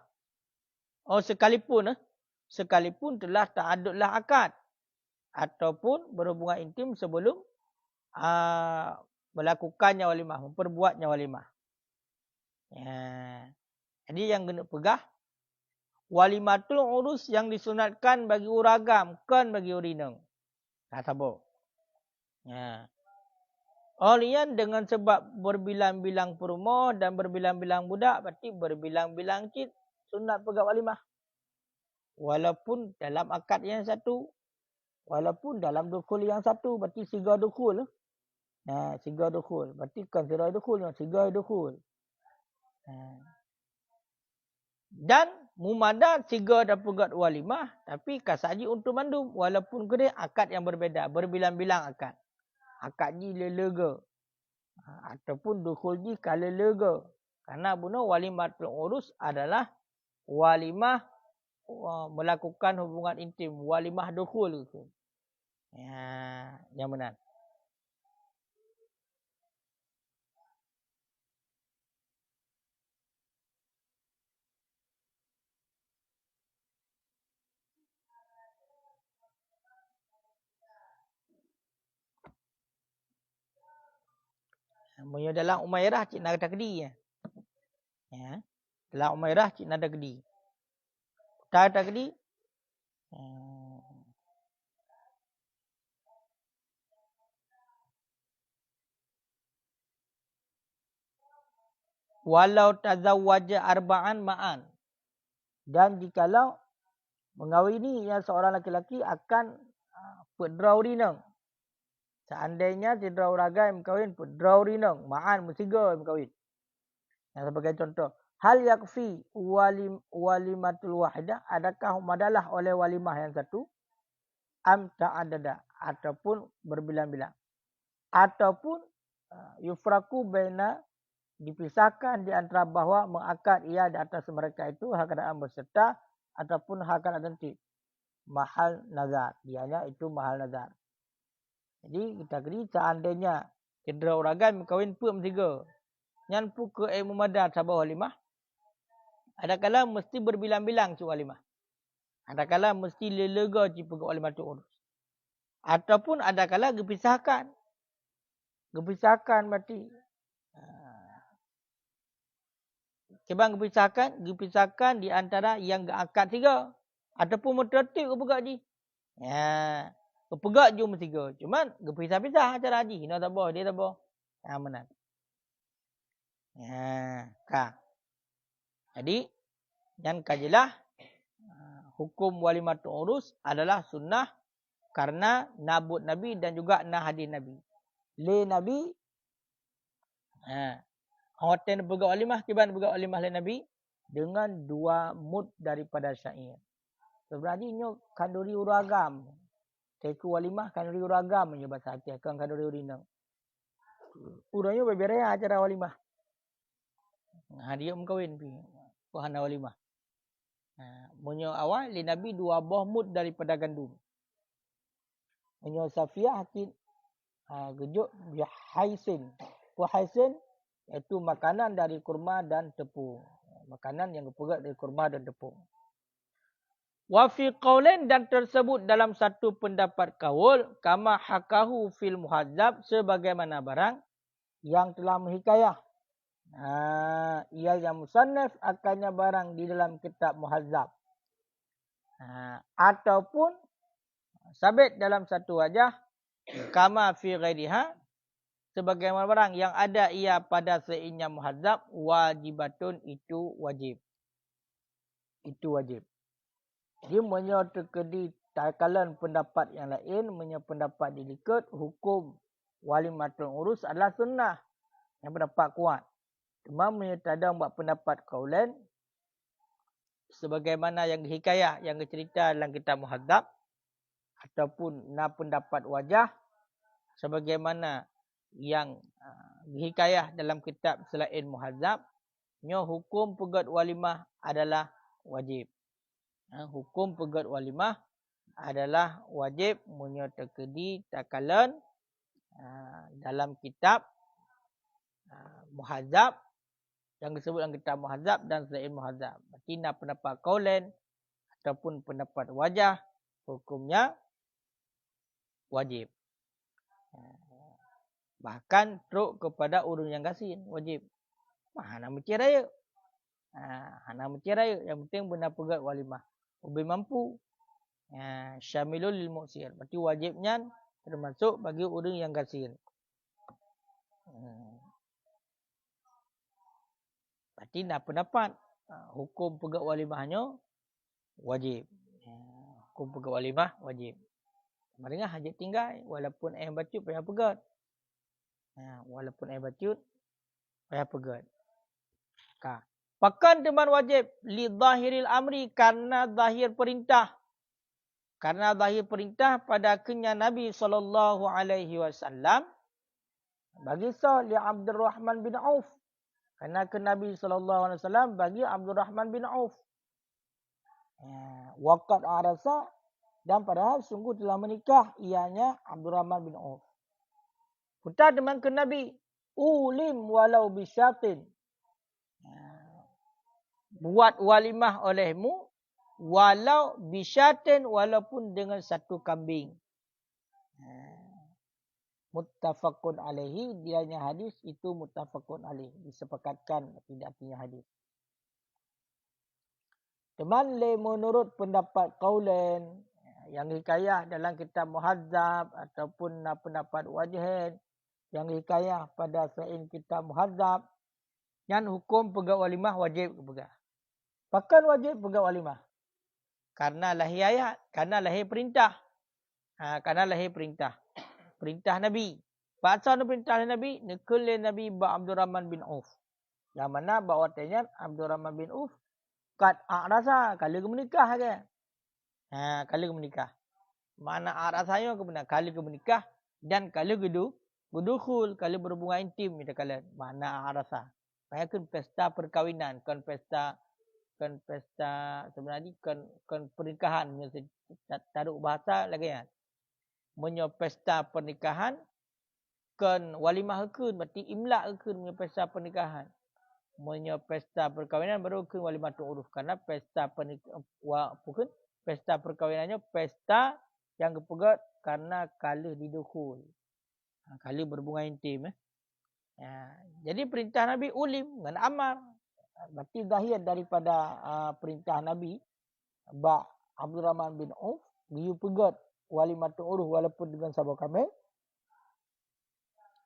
Sekalipun telah ta'addudlah akad ataupun berhubungan intim sebelum melakukannya walimah, memperbuatnya walimah. Jadi yang kena pegah Walimatul urus yang disunatkan bagi uragam, kan bagi urineng. Tak sabo. Ya. Olian dengan sebab berbilang-bilang perumo dan berbilang-bilang budak, berarti berbilang-bilang cit sunat pegat walimah. Walaupun dalam akad yang satu, walaupun dalam dukul yang satu, berarti siga dukul. Siga dukul. Berarti kan sirai dukul, siga dukul. Dan mumadah siga dan pegat walimah, tapi kasaji untuk mandum. Walaupun kena akad yang berbeza, berbilang-bilang akad. Akad ji lega. Ataupun dukul ji kala lega. Karena bunuh walimatul urus adalah walimah melakukan hubungan intim. Walimah dukul. Ya, yang benar. Punya dalam Umairah cik nak takdi ya. Ya. Dalam Umairah cik nak takdi. Tak takdi. Walau tazawwaja arba'an ma'an. Dan jikalau mengawini yang seorang laki-laki akan pedrau rinang. Seandainya tidak ragai mengkawin pedrau rinang. Ma'an bertiga mengkawin. Yang sebagai contoh. Hal yakfi walimatul wahidah. Adakah madalah oleh walimah yang satu? Am ta'adada. Ataupun berbilang-bilang. Ataupun yufraku baina, dipisahkan di antara bahawa mengakad ia di atas mereka itu hak keadaan berserta ataupun hak keadaan nanti. Mahal nazar. Dianya itu mahal nazar. Jadi kita kena seandainya cedera uragan berkahwin pun tiga. Yang pun ke ilmu madar sabah walimah. Adakala mesti berbilang-bilang cu walimah. Adakala mesti lega ci pegak walimah tu urus. Ataupun adakala gepisahkan. Gepisahkan berarti. Sebab gepisahkan di antara yang akad tiga. Ataupun tertib ke pegak ji. Ya. Pegak jum tiga. Cuman gepisah-pisah acara haji. Hina tak boleh, dia tak boleh. Ya, benar. Ya, kak. Jadi, yang kajilah hukum walimatul urus adalah sunnah karena nabut Nabi dan juga nahadi Nabi. Le Nabi, hotel pegak walimah, kiban pegak walimah le Nabi dengan 2 mud daripada syair. Sebenarnya kanduri uragam. Teku walimah kanduri uragam je bahasa hati akan kanduri urinang. Urangnya beberapa acara walimah. Dia mengkawin pi. Wahana walimah. Munyo awal li Nabi 2 buah mud daripada gandum. Munyo Safiyah hakit gejuk haisin. Haisin iaitu makanan dari kurma dan tepung. Makanan yang dipegat dari kurma dan tepung. Wa fi qaulain, dan tersebut dalam satu pendapat kaul, kama hakahu fil muhadzab, sebagaimana barang yang telah menghikayah. Ia yang musannaf akannya barang di dalam kitab muhadzab. Ataupun sabit dalam satu wajah, kama fi ghairiha, sebagaimana barang yang ada ia pada seinya muhadzab, wajibatun, itu wajib. Itu wajib. Dia menyertai takalan pendapat yang lain, pendapat dilikat hukum walimatul urus adalah sunnah. Yang pendapat kuat. Cuma menyertai buat pendapat kaulan sebagaimana yang dihikayah, yang dicerita dalam kitab muhadzab, ataupun pendapat wajah sebagaimana yang dihikayah dalam kitab selain muhadzab, nyo hukum pegat walimah adalah wajib. Hukum pegat walimah adalah wajib menyertai takalan dalam kitab muhadzab, yang disebut dalam kitab muhadzab dan selain muhadzab. Berarti pendapat kaulen ataupun pendapat wajah, hukumnya wajib. Bahkan teruk kepada urun yang gasin, wajib. Mana mikir raya. Hana mesti raya. Yang penting benar pegat walimah. Lebih mampu. Syamilul lil mu'sir. Berarti wajibnya termasuk bagi orang yang kasir. Berarti nak pendapat. Hukum pegat walimahnya wajib. Hukum pegat walimah wajib. Maksudnya hajat tinggal. Walaupun ayah bacut payah pegat. Walaupun ayah bacut payah pegat. Pakan teman wajib li zahiril amri karena zahir perintah. Karena zahir perintah pada kenya Nabi SAW bagi li Abdurrahman bin Auf. Karena ke Nabi SAW bagi Abdurrahman bin Auf. Waqad arasa dan padahal sungguh telah menikah ianya Abdurrahman bin Auf. Putar teman ke Nabi. Ulim walau bisyatin. Buat walimah olehmu walau bisyatin walaupun dengan satu kambing. Muttafaqun alaihi, dianya hadis itu muttafaqun alaihi, disepakatkan tidak punya hadis. Teman le menurut pendapat qaulen yang hikayah dalam kitab Muhadzab ataupun pendapat wajhan yang hikayah pada selain kitab Muhadzab yang hukum pegat walimah wajib pegat. Pakan wajib pegat walimah. Karena lahir ayat, karena lahir perintah. Karena lahir perintah. Perintah Nabi. Pasal perintah Nabi, nekul Nabi ba Abdurrahman bin Auf. Yang mana bahawa tanya Abdurrahman bin Auf kat rasa kali ke menikah ke. Kali ke menikah. Mana rasanya ke benar kali ke menikah dan kali gedukhul, kali berhubungan intim kita kalian. Mana rasa. Bayangkan pesta perkawinan, kan pesta sebenarnya kan pernikahan taruh bahasa lagi kan. Menyo pesta pernikahan kan walimah keun berarti imlak keun menyo pesta pernikahan. Menyo pesta perkawinan baru keun walimah uruf karena pesta pesta perkawinannya pesta yang kepegat karena kali didukhul. Kali berhubungan intim jadi perintah Nabi ulim dengan amar. Berarti zahir daripada perintah Nabi ba Abdurrahman bin Auf dia pegat walimatul uruf walaupun dengan sabuk kamil.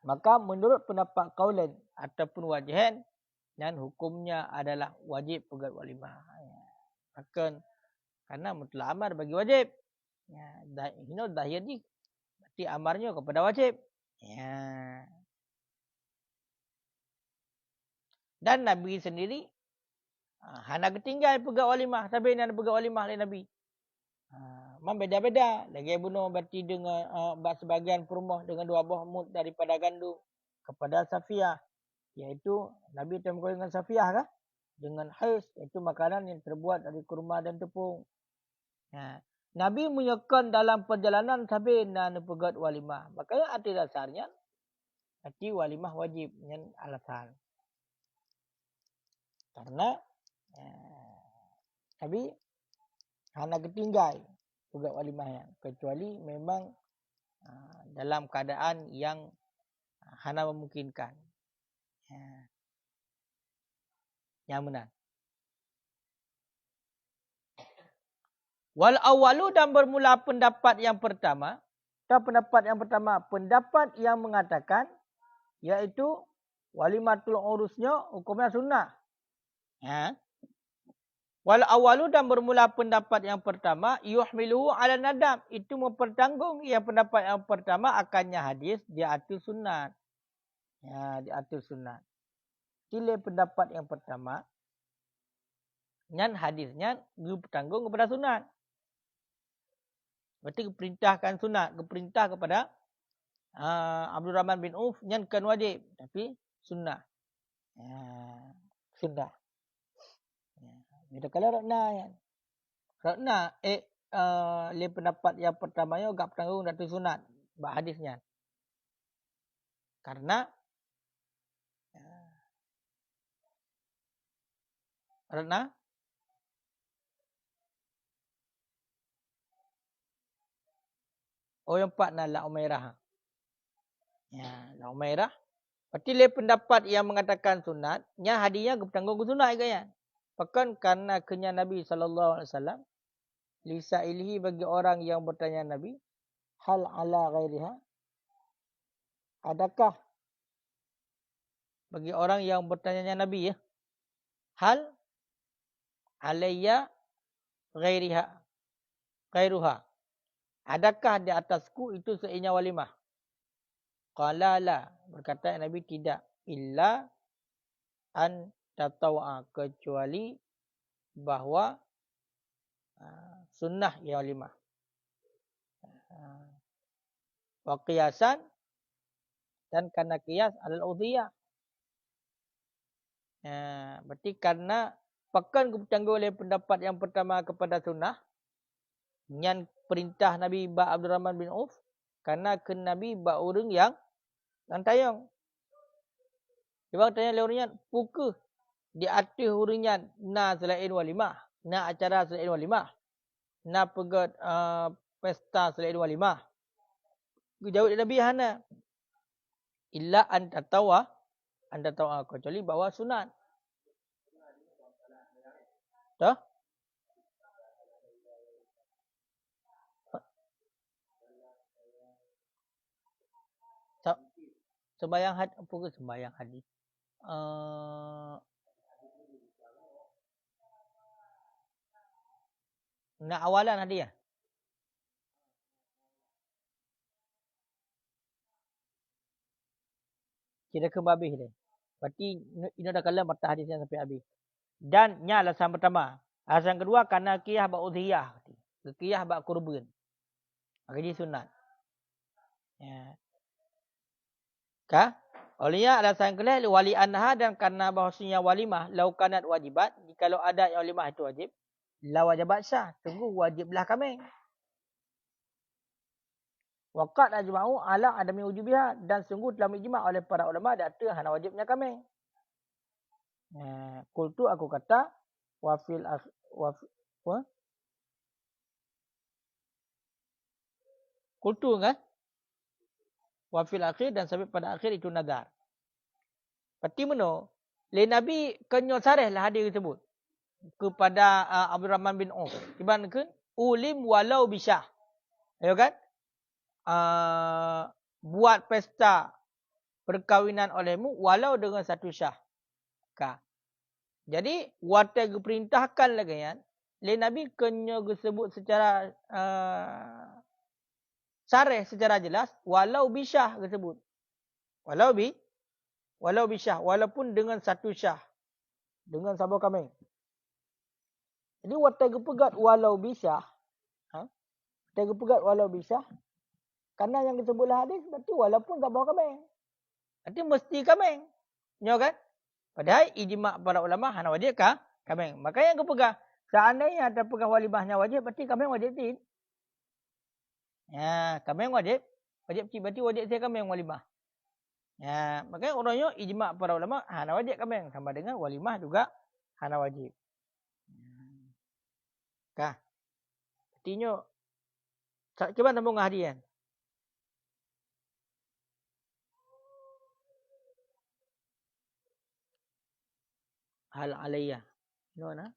Maka menurut pendapat qaulan ataupun wajhan dan hukumnya adalah wajib pegat walimah. Akan karena mutlak amar bagi wajib. Ini zahir ni berarti amarnya kepada wajib. Dan Nabi sendiri hana ketinggal pegat walimah. Tapi nak pegat walimah oleh Nabi. Memang beda-beda. Lagi bunuh berarti dengan sebagian perumah dengan 2 buah mud daripada gandum kepada Safiyah. Iaitu Nabi temukan dengan Safiyah kah? Dengan hais. Iaitu makanan yang terbuat dari kurma dan tepung. Nabi menyekan dalam perjalanan sampai nak pegat walimah. Makanya arti dasarnya arti walimah wajib dengan alasan. Karena Nabi hana ketinggal pegat walimah yang kecuali memang dalam keadaan yang hana memungkinkan. Yang benar. Wal awalu dan bermula pendapat yang pertama. Pendapat yang mengatakan iaitu walimatul urusnya hukumnya sunnah. Wal awalu dan bermula pendapat yang pertama yuhmiluhu ala nadam, itu mempertanggung yang pendapat yang pertama akannya hadis diatur sunat. Diatur sunat. Pilih pendapat yang pertama nyan hadisnya bertanggung kepada sunat. Berarti keperintahkan sunat, keperintah kepada Abdurrahman bin Auf nyan kan wajib tapi sunnah. Sunnah. Kita kalau rakna ya. Rakna le pendapat yang pertama yo gak bertanggung datu sunat bah hadisnya. Karena rakna yang empat la Umairah. La Umairah. Berarti le pendapat yang mengatakan sunat, nya hadisnya bertanggung ke sunat ke ya. Bahkan karena kenya Nabi SAW, lisa'ilihi bagi orang yang bertanya Nabi, hal ala ghairiha, adakah bagi orang yang bertanya Nabi ya, hal alayya ghairiha, ghairuha, adakah di atasku itu selainnya walimah? Qala la, berkata Nabi tidak, illa an tataw'a, kecuali bahawa sunnah ya walimah. Wa qiyasan, dan karena qiyas adalah udhiyah. Berarti karena pakan bertanggung oleh pendapat yang pertama kepada sunnah, yang perintah Nabi ba Abdul Rahman bin Auf, karena ke Nabi ba orang yang tayang. Dia tanya le orangnya, puka di atas orangnya na selain walimah, na acara selain walimah, na pegat pesta selain walimah. Jawab Nabi hana, illa anta tawa, kecuali bahawa sunat. Dah? Sembayang hadis, apa ke sembayang hadis? Nak awalan hadis ya? Kira ke habis dia. Berarti ini dah kalah batas hadis yang sampai habis. Dan nya alasan pertama. Alasan kedua karena qiyah ba udhiyah. Qiyah ba kurban. Jadi sunat. Ya. Kah? Olehnya alasan kedua wali anha, dan karena bahawasanya walimah lau kanat wajibat, jikalau ada yang walimah itu wajib, la wajibat sah, sungguh wajiblah kambing. Waqad ajma'u ala adami wujubiha, dan sungguh telah ijma' oleh para ulama data hana wajibnya kambing. Qultu, aku kata, wa fil Qultu kan? Wa fil akhir, dan sampai pada akhir itu nazar. Berarti mana? Le Nabi kenyo sarihlah hadis tersebut kepada Abdul Rahman bin Auf. Dibandingkan ulim walau bisyah. Ya kan? Buat pesta perkahwinan olehmu walau dengan satu syah. Ka. Jadi wata diperintahkan lagi kan. Le Nabi kenyo disebut secara sarih, secara jelas walau bisyah disebut. Walau bisyah, walaupun dengan satu syah. Dengan sabur kambing. Jadi wata pegat walau bisyah. Wata pegat walau bisyah. Karena yang disebutlah hadis berarti walaupun sabur kambing. Berarti mesti kambing. Ya kan? Padahal ijma' para ulama hana wajib kah? Kambing. Makanya yang pegang. Seandainya ada pegang walimahnya wajib, berarti kambing wajib tidak. Ya, kambing wajib. Wajib berarti wajib saya kambing walimah. Ya, makanya orangnya ijma' para ulama hana wajib kambing, sama dengan walimah juga hana wajib. Kah? Artinya cuba sambung hadian. Hal alayya. Mana?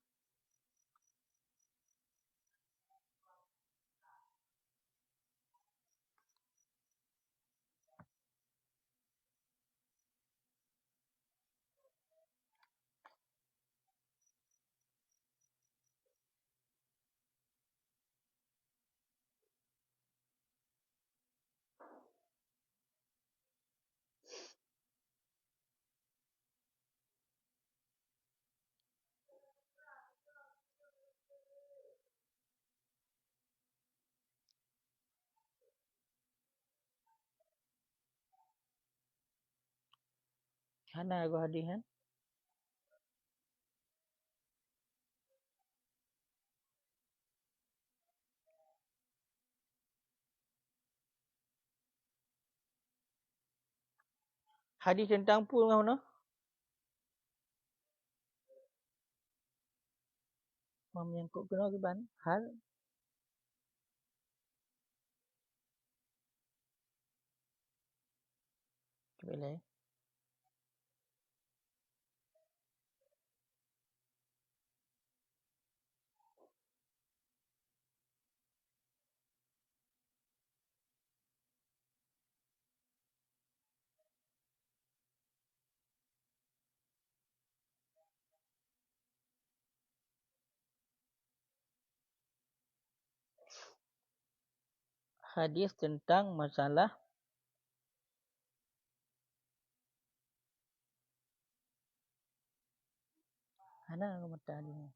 Hana aku hadian. Hadis tentang pun mana? Menyangkut kena ke ban? Hal cuba lihat. hadis tentang masalah mana mata ni.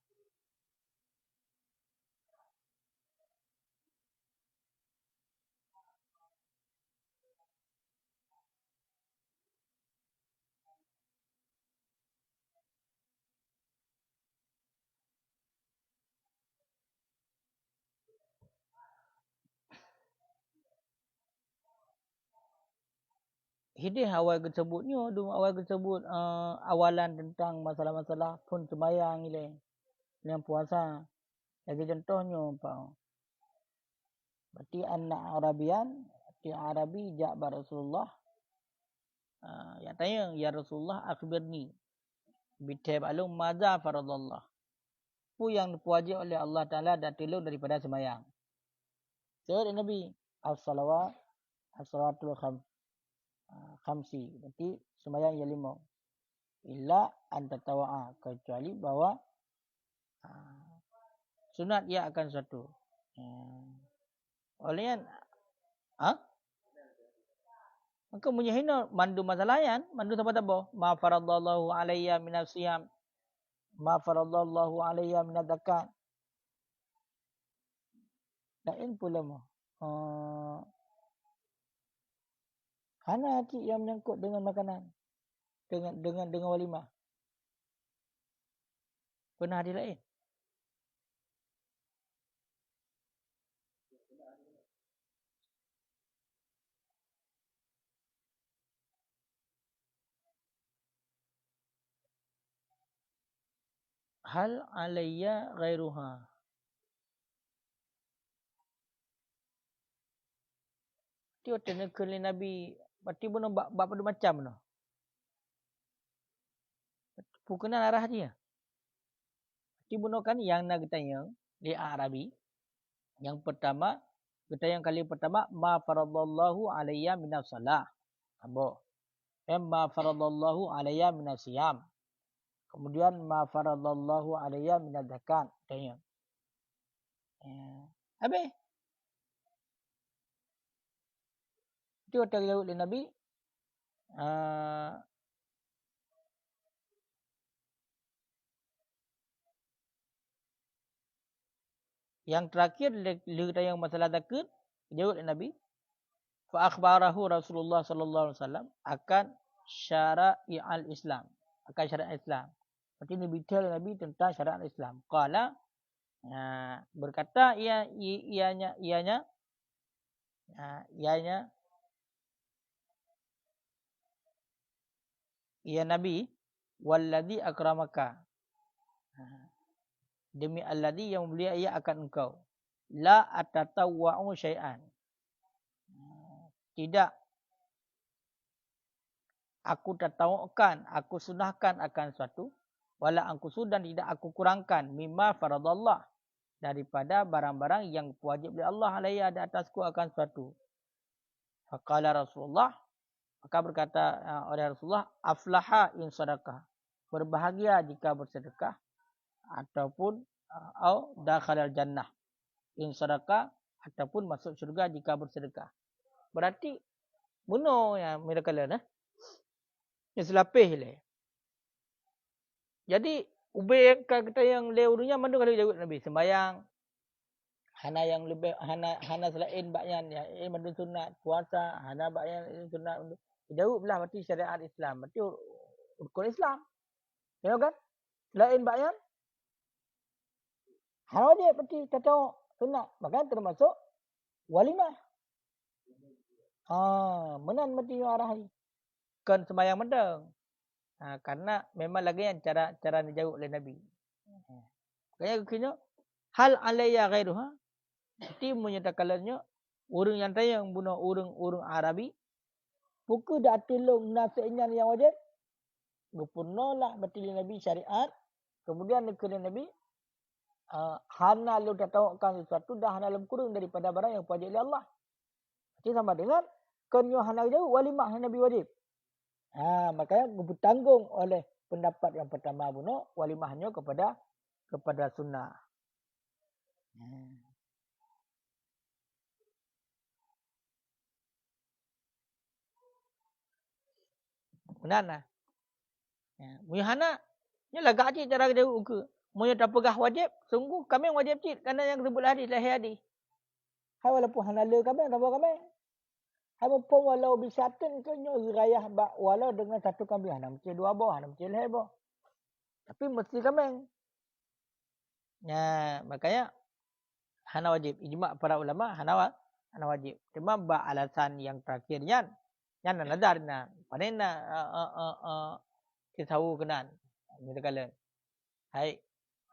Hadis awal tersebutnya, awal tersebut awalan tentang masalah-masalah pun sembahyang ile, yang puasa. Lagi contohnya apa? Berarti anak Arabian, di Arabi ja'ba Rasulullah. Yang tanya, ya Rasulullah akhbirni bitab alum madza faradallah. Apa yang diwajib oleh Allah Taala dan tolong daripada sembahyang. Jawab Nabi, as-salawat, as-salatul khamsi. Berarti sembahyang yang 5. Illa anta tawa'a, kecuali bahawa sunat ia akan satu. Oleh maka munyahina mandu masalahan, mandu apa-apa. Ma faradallahu alayya minas siyam, ma faradallahu alayya minaz zakat. Lain pula mah. Hana hati yang menyangkut dengan makanan, dengan walimah. Pernah ada lain? Hal alayya ghairuha. Tio tena kali Nabi, berarti benar bab macam no. Bukan arah dia. Berarti benar kan yang nak tanya di Arabi. Yang pertama, kita yang kali pertama ma faradallahu alayya minas salah. Abo. Ma faradallahu alayya minas siyam. Kemudian ma faradallahu alayya minaz zakat. Tanya. Habis. Itu kata jawab oleh Nabi. Yang terakhir kita yang masalah takut jawab oleh Nabi. Fa akhbarahu Rasulullah sallallahu alaihi wasallam akan syara'i al-Islam. Akan syariat Islam. Berarti ini bicara Nabi tentang syariat Islam. Qala berkata ianya ya Nabi walladzi akramaka. Demi alladzi yang mulia ia akan engkau. La atatawwa'u syai'an. Tidak aku tatawukan, aku sunahkan akan suatu. Wala angku sudan tidak aku kurangkan. Mimma faradallah. Daripada barang-barang yang wajib oleh Allah alaihi ada atasku akan suatu. Faqala Rasulullah. Maka berkata oleh Rasulullah. Aflaha in sadaqah. Berbahagia jika bersedekah. Ataupun dakhalal jannah. In sadaqah. Ataupun masuk syurga jika bersedekah. Berarti benar yang mereka kala yang selapih le. Jadi ubay kata yang leurunya mandu kalau jawab Nabi sembayang. Hana yang lebih hana selain bakyan ya mandu sunat puasa, hana bakyan sunat mandu. Jawab belah berarti syariat Islam. Berarti rukun Islam. Ya kan? Selain bakyan hana dia berarti kata sunat. Maka termasuk walimah. Menan berarti arah ni. Kan sembahyang mendeng. Karena memang lagi yang cara dijawab oleh Nabi. Kaya kena hal alayya ghairuha. Itu menyatakannya orang yang tanya yang bunuh orang Arabi. Buku dah tolong nasihatnya yang wajib. Gupurnolak betul Nabi syariat. Kemudian kena Nabi hana lu tatawakkan sesuatu dah hana lu kurang daripada barang yang wajib oleh Allah. Jadi sama dengan kena hana jauh walimah Nabi wajib. Makanya bertanggung oleh pendapat yang pertama bunuh walimahnya kepada sunnah. Benar lah. Ya. Munya hana, nya lagak cik cara dia ukur. Munya tak pegah wajib, sungguh kami wajib cik. Kerana yang sebut hadis, lahir hadis. Hai walaupun hana le kami, tak apa kami. Hai pun walau bisatin ke nyo rayah bak walau dengan satu kami hana mesti dua boh, hana mesti lahir boh. Tapi mesti kami. Ya, makanya hana wajib. Ijma' para ulama hana wajib. Cuma bak alasan yang terakhirnya, yang nadar na. Panena kita tahu kenan. Kita kala. Hai,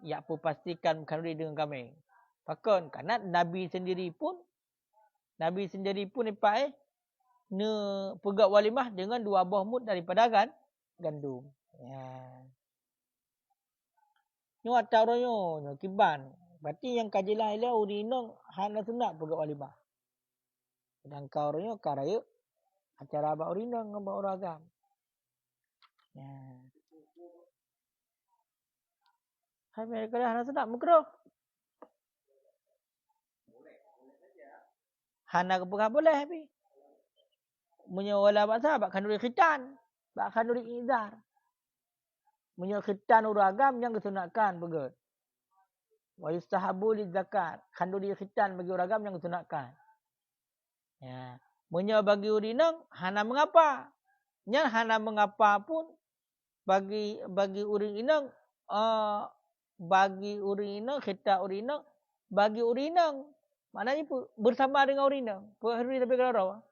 ya pun pastikan bukan dengan kami. Pakon, karena Nabi sendiri pun ipai ne pegak walimah dengan 2 buah mud daripada gandum. Ya. Nyo ataronyo nyo kiban. Berarti yang kajilah ila urinong hana sunat pegak walimah. Dan kauronyo karaya acara abak urinong ngabak uragam. Ya. Hai mereka hana sunat mukroh. Hana kepegah boleh tapi. Munya wala baksa bak kanduri khitan, bak kanduri izar. Munya khitan uragam yang kesunatkan begut. Wa yustahabu lizakat, kanduri khitan bagi uragam yang kesunatkan. Ya. Munya bagi urinang hana mengapa. Nya hana mengapa pun bagi urin inang bagi urin inang khita urinang bagi urinang. Maknanya bersama dengan urinang. Perlu lebih kalau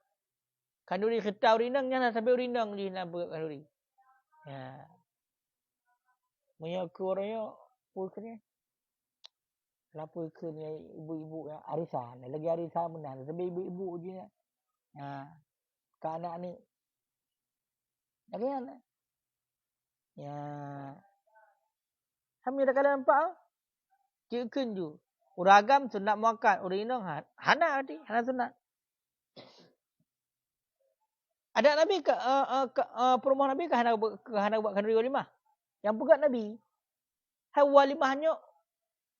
kanduri khita urinang nya sampai urinang di nak kanduri. Ya. Munya kurangnya pulknya. Lapor ke ni ibu-ibu yang arisan. Lagi arisan menang. Sampai ibu-ibu je. Ha. Ke anak ni. Lagi anak. Ya. Kami dah kala nampak. Cik kenju. Uragam sunat muakkad. Urinong hana tadi. Hana sunat. Ada Nabi ke perumahan Nabi ke hana buat kanduri walimah? Yang pegat Nabi. Hai walimahnya.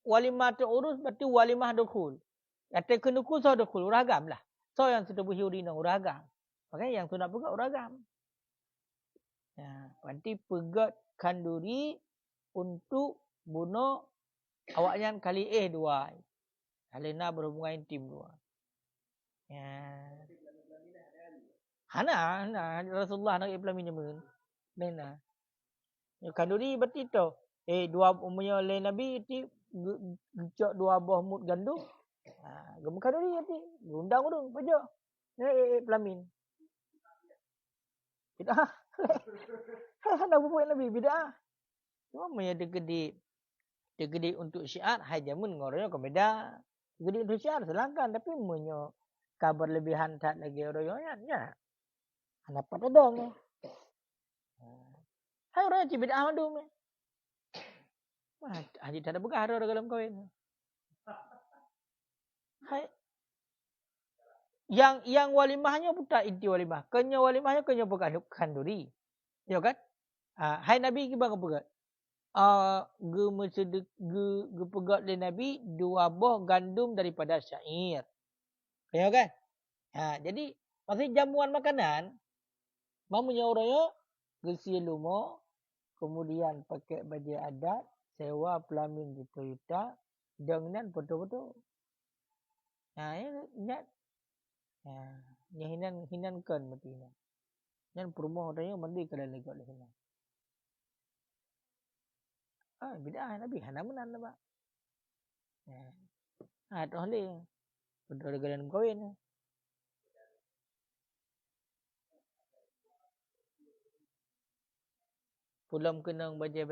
Walimah terurus berarti walimah dukhul. Yang terkena dukhul so dukhul. Uragam lah. So yang sudah buhi urinong uragam. Makanya yang sunat pegat uragam. Ya, berarti pegat kanduri untuk bunuh awaknya kali dua. Alena berhubungan intim dua. Ya. Hana Rasulullah nak implement men. Lena. Ya kanduri berarti tu. Dua umumnya oleh Nabi itu gecok 2 buah mut gandum. Gemu kanduri berarti. Undang urung paja. Pelamin. Bidah. Hana buat Nabi bidah. Cuma punya gede untuk syiar hai jamun ngoroyo ke beda. Gede untuk syiar silakan tapi punya kabar lebihan tak lagi oroyonya ya. Dapat dong. Hai orang cibid ahmadu. Haji tak ada begah orang dalam kawin. Hai yang walimahnya buta inti walimah. Kenya walimahnya kenya pegat kanduri. Ya kan? Hai Nabi ki bang pegat. Ge pegat le Nabi 2 buah gandum daripada syair. Ya kan? Jadi maksudnya jamuan makanan mamunya orangnya gesi lumo kemudian pakai baju adat sewa pelamin di Toyota dengan betul-betul. Ya hinan kan betina. Dan perumah orangnya mandi kalau lagi oleh sana. Beda Nabi hana menan apa. Tu hal betul dengan kawin. Pulam kenang baje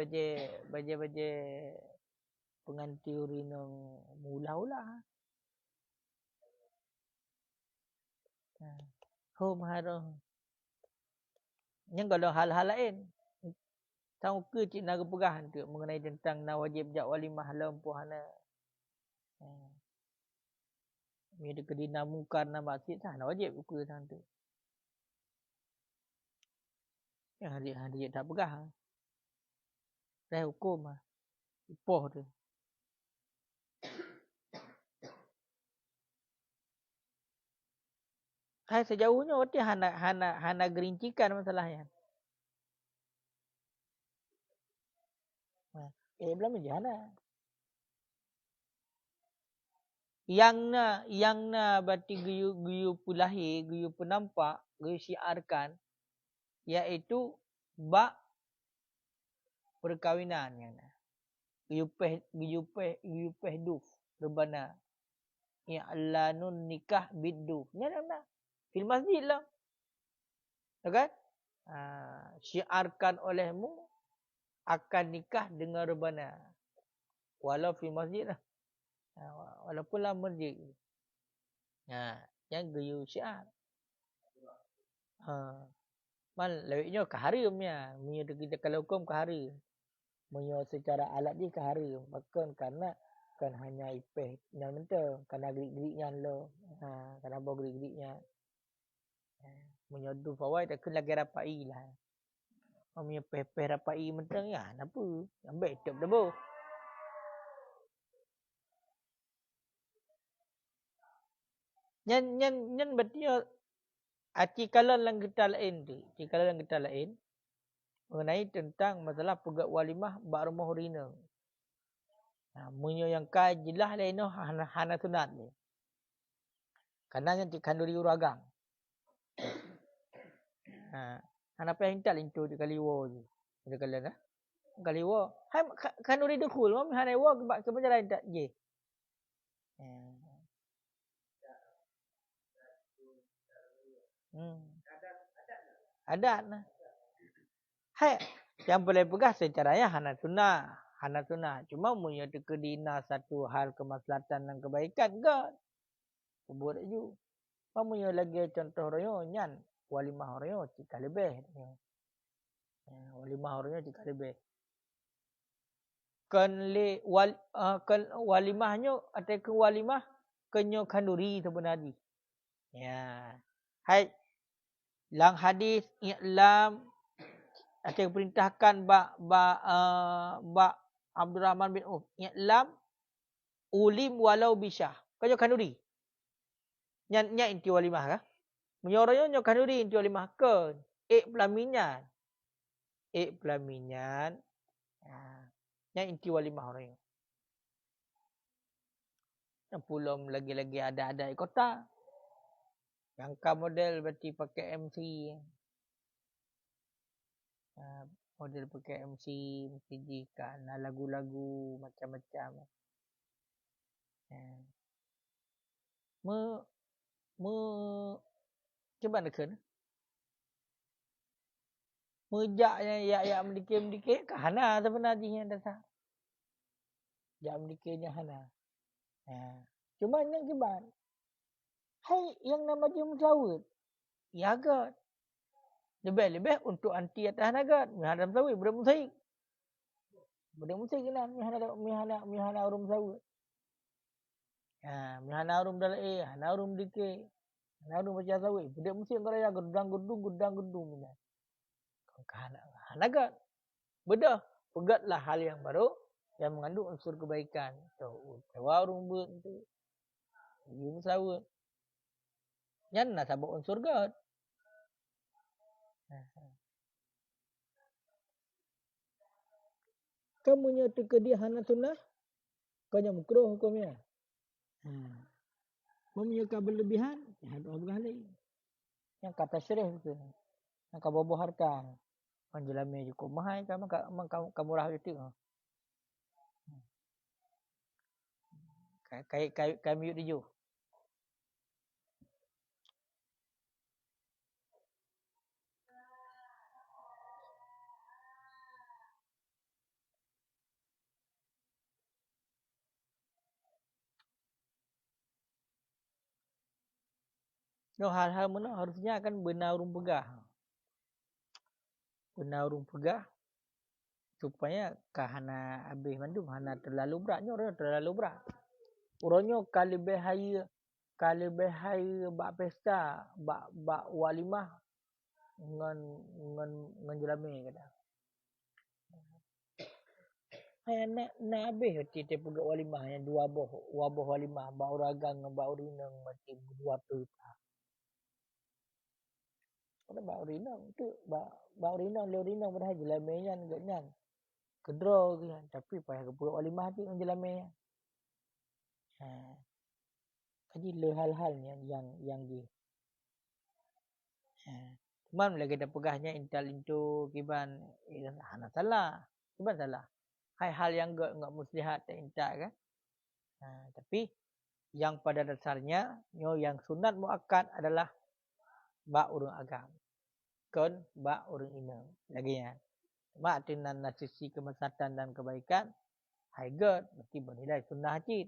penganti urinong mula-ula. Maharo. Yang kalau hal-hal lain. Tahu ke cik nak pegahan tu mengenai tentang nak wajib jak walimah lampu hana. Ni ada kedina mungkar na maksud nak wajib ukur tang tu. Yang hari tak pegah. Dah hukum ah. Ipoh tu. Hai sejauhnya waktu hana gerincikan masalahnya. Belum jana. Yang na berarti guyu pulahi, guyu penampak, guyu syiarkan, iaitu bak perkahwinan yang na. Guyu peh duf rebana. I'lanun nikah biduf. Ni na. Fil masjid lah. Kan? Syiarkan olehmu akan nikah dengan rebana. Walau fil masjid lah. Walaupun lah masjid. Yang guyu syiar. Mal lewiknya keharimnya. Punya kita kalau hukum keharim. Punya secara alat dia keharim. Bahkan karena kan hanya ipeh yang mentah. Karena gerik-geriknya lo. Karena bawa gerik-geriknya. Punya du fawai tak kena lagi rapai lah. Punya peh-peh rapai mentah ya. Kenapa? Ambil top dah boh. Nyan berarti artikalan lang kita lain tu. Artikalan lang kita lain. Mengenai tentang masalah pegat walimah bak rumah rina. Munyo yang kajilah lain no hana sunat ni. Karena yang dikanduri uragang. Hana apa yang tak lintu di kaliwo je. Di kalian dah. Kaliwo. Hai kanduri dukhul mam hana wo ke berjalan tak je. Adat lah. Hai yang boleh pegah secaranya hana sunnah. Cuma munyo kedina satu hal kemaslahatan dan kebaikan ke. Buat ju. Munyo lagi contoh royo nyan walimah royo cika lebih. Walimah royo cika lebih. Kan walimahnya atau ke walimah kenyo kanduri sebenarnya. Ya. Hai lang hadis i'lam atau perintahkan bak Abdul Rahman bin Auf. I'lam ulim walau bisyah. Kanyo kanduri. Nya inti walimah kah? Menyoroyo nyo kanduri inti walimah ke. Pelaminyan. Pelaminyan. Nya inti walimah orang. Yang pulom lagi-lagi ada kota. Yang model berarti pakai MC. Model pakai MC mesti jika lagu-lagu macam-macam. Coba nak mejaknya ya mendikir hana sebenarnya dasar. Jak mendikirnya hana. Cuma yang kibat. Hai yang nama dia musawir. Ya agak. Lebih-lebih untuk anti atas nagat. Mihana musawir. Budak musawir. Budak musawir kena. Mihana urum musawir. Mihana urum dalai. Hana urum dikir. Hana urum baca musawir. Budak musawir kau raya. Gudang-gudung. Nagat. Bedah. Pegatlah hal yang baru. Yang mengandung unsur kebaikan. Tewa urum buat itu. Urum musawir. Yang nak sabuk unsur God. Kamu nya teka dia hana sunnah. Kau nya mukruh hukumnya. Memunyai berlebihan. Ya ada orang lain. Yang kata syirih itu. Yang kau boboh harta. Panjelami cukup mahal. Kamu murah itu. Kami yuk dijuh. No, hal-hal mana harusnya akan benar urung pegah. Benar urung pegah. Supaya kahana habis mandum. Hana terlalu beratnya. Orang terlalu berat. Orangnya kali bahaya bak pesta. Bak walimah. Ngan jelami kata. Hai nak habis tiap pegak walimah. Yang dua boh walimah. Bak uragang. Bak urinang. Macam dua perta. Bak urinang tu. Bak urinang. Le urinang pada jelami nyan. Kedra ke. Tapi payah ke pulak walimah tu yang jelamnya. Jadi le hal-hal yang di. Cuman lagi ada pegahnya intal itu kiban hana salah. Kiban salah. Hal-hal yang enggak muslihat tak intak kan. Tapi yang pada dasarnya yang sunat muakkad adalah ba urang agam. Kon ba urang ina. Lagi ya. Mak tinan sisi kemaslahatan dan kebaikan haigat mesti bernilai sunnah hajid.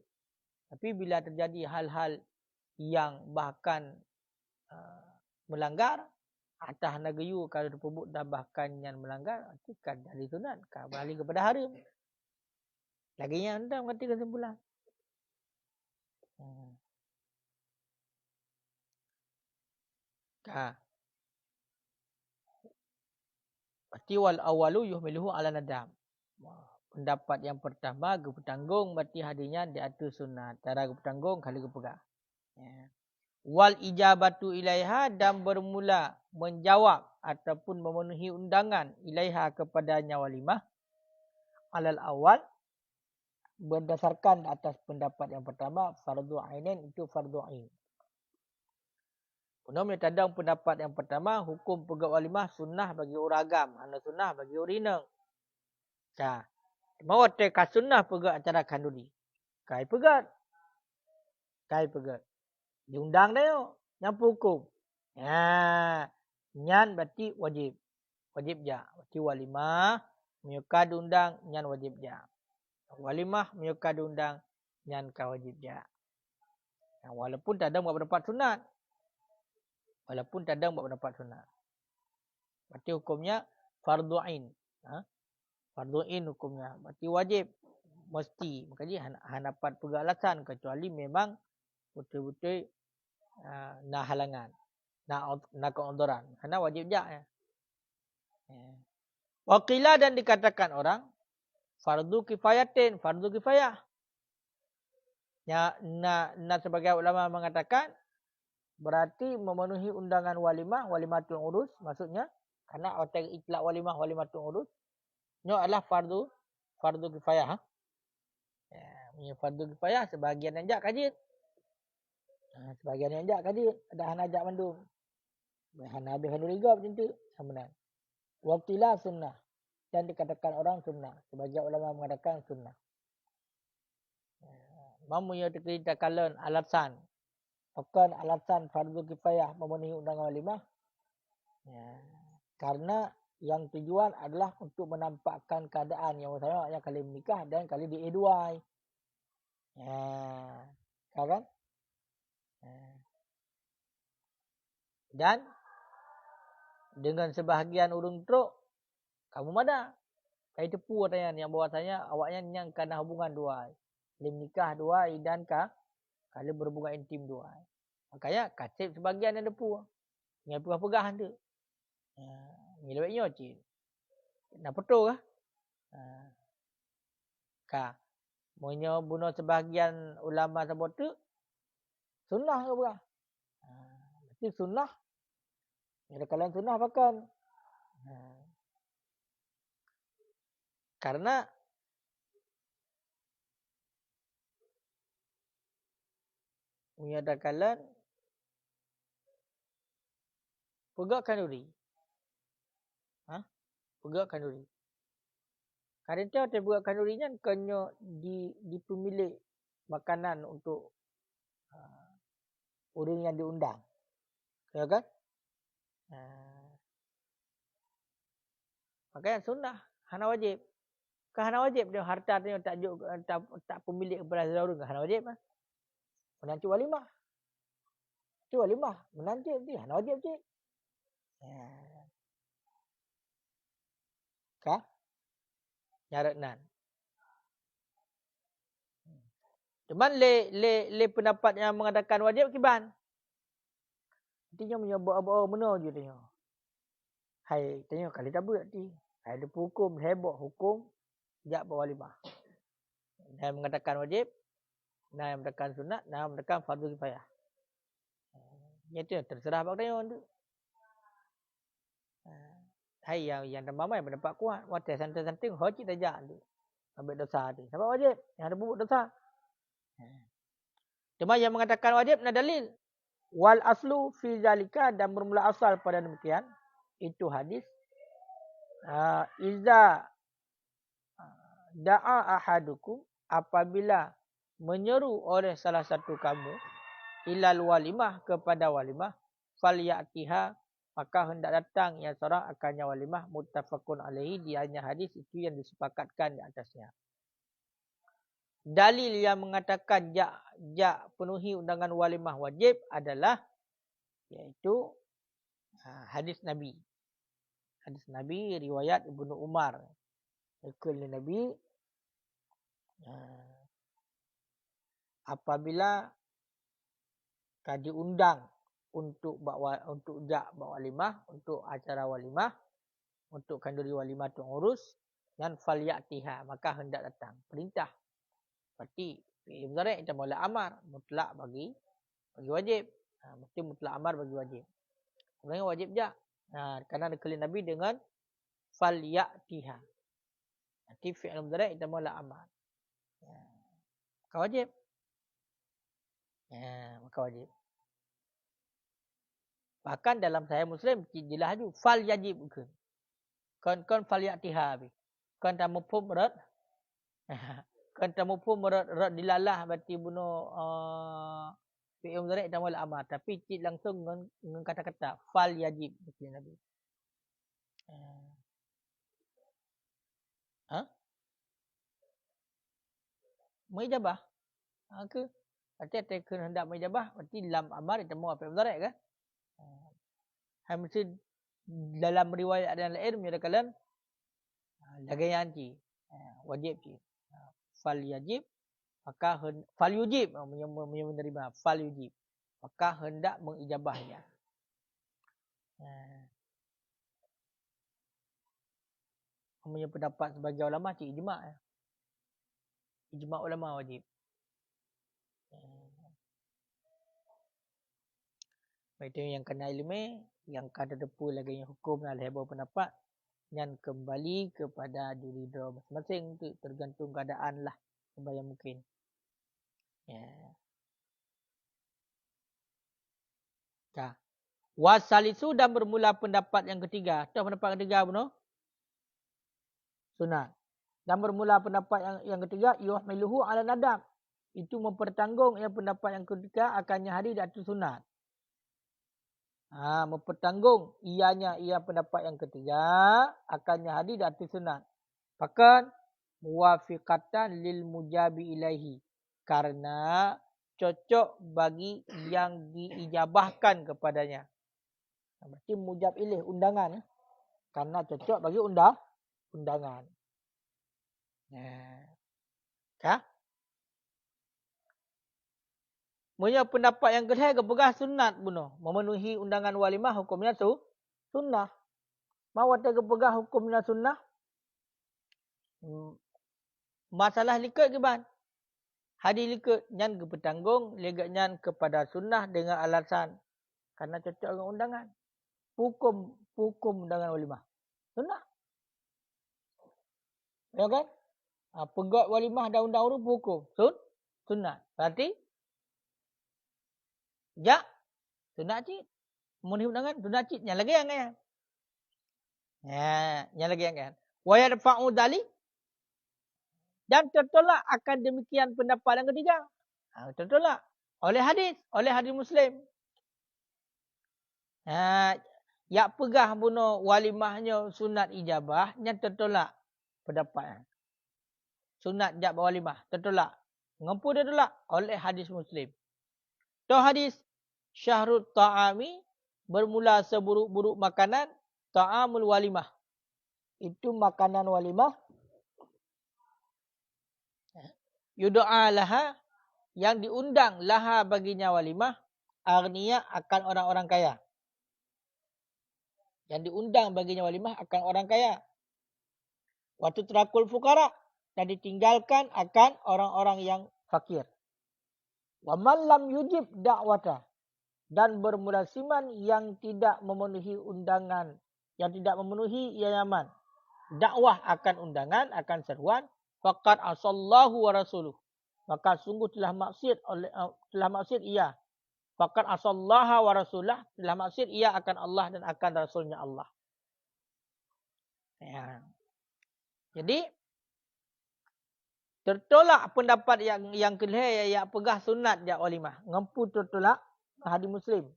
Tapi bila terjadi hal-hal yang bahkan melanggar atas nagayu kalau dipebut dah bahkan yang melanggar itu kan dari sunat kembali kepada haram. Laginya anda mengerti kesimpulan. Berarti wal awalu yuhmiluhu ala nadam. Pendapat yang pertama bertanggung berarti hadirnya di atas sunat. Cara bertanggung kali kepegang. Wal ijabatu ilaiha dan bermula menjawab ataupun memenuhi undangan ilaiha kepadanya walimah alal awal berdasarkan atas pendapat yang pertama fardu ainin itu fardu ain. Punya tadang pendapat yang pertama hukum pegat walimah sunnah bagi orang agam, hanya sunnah bagi orang inang. Mau teka sunnah pegat acara kanduri. Kai pegat. Diundang dah yo, nyampu hukum. Nyan berarti wajib. Wajib ja. Berarti walimah menyuka diundang nyan wajib ja. Walimah menyuka diundang nyan ka wajib ja. Walaupun tak ada buat pendapat sunat. Berarti hukumnya fardu ain. Fardu ain hukumnya. Berarti wajib. Mesti. Makanya hanapat pegang alasan. Kecuali memang betul-betul nak halangan. Nak keondoran. Karena wajib ja. Waqila dan dikatakan orang. Fardu kifayatin. Fardu kifayah. Nah sebagai ulama mengatakan. Berarti memenuhi undangan walimatul urus. Maksudnya. Karena otak itlak walimatul urus. Ini adalah fardu kifayah. Fardu kifayah sebahagian yang jak kajit. Sebahagian yang jak kajit. Ada hana jak mandum. Hana habis handul riga macam tu. Sebenarnya. Waqtilah sunnah. Dan dikatakan orang sunnah. Sebagian ulama mengatakan sunnah. Mamu yang terkitakan alasan. Bukan alasan fardu kifayah memenuhi undangan walimah. Karena yang tujuan adalah untuk menampakkan keadaan yang sama yang kali menikah dan kali di-eduai. Kan? Dan dengan sebahagian urung truk kamu mana? Saya tepu katanya yang bahawasanya awaknya yang kena hubungan dua. Kali menikah dua dan kali berhubungan intim dua. Makanya kasih sebahagian yang tepu. Yang pegah-pegah tu. Ni lebih nyocil. Nak betul kah? Monya bunuh sebahagian ulama sebut tu sunnah ke bukan? Berarti sunnah. Ada kalian sunnah bahkan. Karena menyatakan pegak kanduri. Pegak kanduri. Karena itu pegak kandurinya kena di pemilik makanan untuk orang yang diundang. Ya kan? Makanya sunnah. Hana wajib. Hana wajib dia harta tu tak pemilik kepada orang. Hana wajib lah. Menanti walimah. Itu walimah. Menanti dia. Hana wajib cik. Kah? Nyaratnan. Cuman le pendapat yang mengatakan wajib kiban. Artinya menyebut apa-apa benar je tanya. Hai, tanya kali tak buat ti. Hai, ada hukum, hebok hukum. Jak berwalimah. Dan mengatakan wajib. Dan mengatakan sunat. Dan mengatakan fardu kifayah. Itu yang terserah bak tanya tu. Hai yang ramai pendapat kuat. Watai santai-santai hojit aja tu. Ambil dosa tu. Sebab wajib. Yang ada buat dosa. Cuma yang mengatakan wajib nak dalil. Wal aslu fi zalika dan bermula asal pada demikian. Itu hadis. Iza da'a ahadukum apabila menyeru oleh salah satu kamu ilal walimah kepada walimah falyatiha maka hendak datang yang seorang akannya walimah muttafaqun alaihi dianya hadis itu yang disepakatkan di atasnya. Dalil yang mengatakan jak penuhi undangan walimah wajib adalah iaitu hadis Nabi. Hadis Nabi riwayat Ibnu Umar. Ikul Nabi apabila diundang untuk jak walimah, untuk acara walimah, untuk kanduri walimah tu urus dan falyatiha maka hendak datang. Perintah. Berarti fi'il mudhari' kita mula amar mutlak bagi wajib. Mesti mutlak amar bagi wajib. Sebenarnya wajib je. Kerana dikali Nabi dengan falyatiha. Nanti fi'il mudhari' kita mula amar. Maka wajib. Maka wajib. Bahkan dalam Sahih Muslim jelas tu fal yajib bukan. Kon falyatiha bi. Kon tak mafhum berat. Kon tak mafhum berat dilalah berarti bunuh fi'il mudhari' dan wal amar tapi cik langsung dengan kata-kata fal yajib betul Nabi. Mengijabah. Ke? Berarti hendak mengijabah berarti lam amar itu mau fi'il mudhari' kan? Mesti dalam riwayat dan lain menyatakan jaga yang ci. Wajib ci. Fal yajib maka fal yujib menerima fal yujib maka hendak mengijabahnya. Punya pendapat sebagai ulama cik ijma'. Ijma' ulama wajib. Itu yang kena ilmu, yang kada depu lagi yang hukum dan heboh pendapat yang kembali kepada diri dua masing-masing tu tergantung keadaan lah sebaya mungkin. Wasalisu dan bermula pendapat yang ketiga. Tahu pendapat ketiga apa? Sunat. Dan bermula pendapat yang ketiga yuhmiluhu ala nadab. Itu mempertanggung yang pendapat yang ketiga akannya hari di atas sunat. Mempertanggung ia pendapat yang ketiga akannya hari di atas sunat. Bahkan muwafiqatan lil mujabi ilaihi. Karena cocok bagi yang diijabahkan kepadanya. Berarti mujab ilaih undangan. Karena cocok bagi undangan. Punya pendapat yang kedua kepegah sunat bunuh. Memenuhi undangan walimah hukumnya sunnah. Mau ada kepegah hukumnya sunnah. Masalah likut ke ban? Hadis likut nyan ke petanggung, legak nyan kepada sunnah dengan alasan karena cocok dengan undangan. Hukum undangan walimah. Sunnah. Ya kan? Pegat walimah dan undang urus hukum. Sunnah. Berarti sunat cik. Memenuhi undangan sunat cik. Yang lagi yang kan? Yang lagi yang kan? Wa yadfa'u dalik dan tertolak akan demikian pendapat yang ketiga. Tertolak oleh hadis Muslim. Yang pegah bunuh walimahnya sunat ijabah yang tertolak pendapat. Sunat ijabah walimah tertolak. Mengapa dia tolak? Oleh hadis Muslim. Tahu hadis syahrut ta'ami bermula seburuk-buruk makanan ta'amul walimah. Itu makanan walimah. Yudu'a laha yang diundang laha baginya walimah agniya akan orang-orang kaya. Yang diundang baginya walimah akan orang kaya. Waktu terakul fukara dan ditinggalkan akan orang-orang yang fakir. Wa man lam yujib da'wata dan bermulasiman yang tidak memenuhi undangan yang tidak memenuhi ia aman. Dakwah akan undangan, akan seruan, faqad asallahu wa rasuluh. Maka sungguh telah maksiat ia. Faqad asallaha wa rasulah, telah maksiat ia akan Allah dan akan Rasulnya Allah. Ya. Jadi tertolak pendapat yang kelih yang pegah sunat dia walimah. Ngempu tertolak hadis Muslim.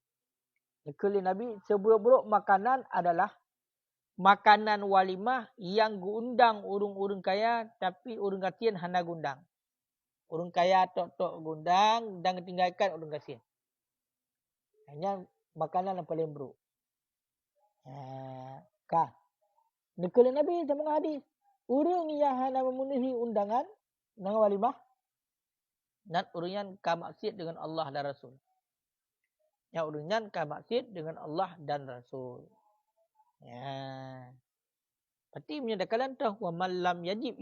Kelih Nabi seburuk-buruk makanan adalah makanan walimah yang gundang urung-urung kaya tapi urung kasihan hana gundang. Urung kaya tok-tok gundang dan tinggalkan urung kasihan. Hanya makanan yang paling buruk. Kah. Kelih Nabi sama hadis. Urung yang hana memenuhi undangan dengan walimah dan urunyan kamaksiat dengan Allah dan Rasul. Yang urunyan kamaksiat dengan Allah dan Rasul. Ya. Berarti menyatakan tu wa man lam yujib.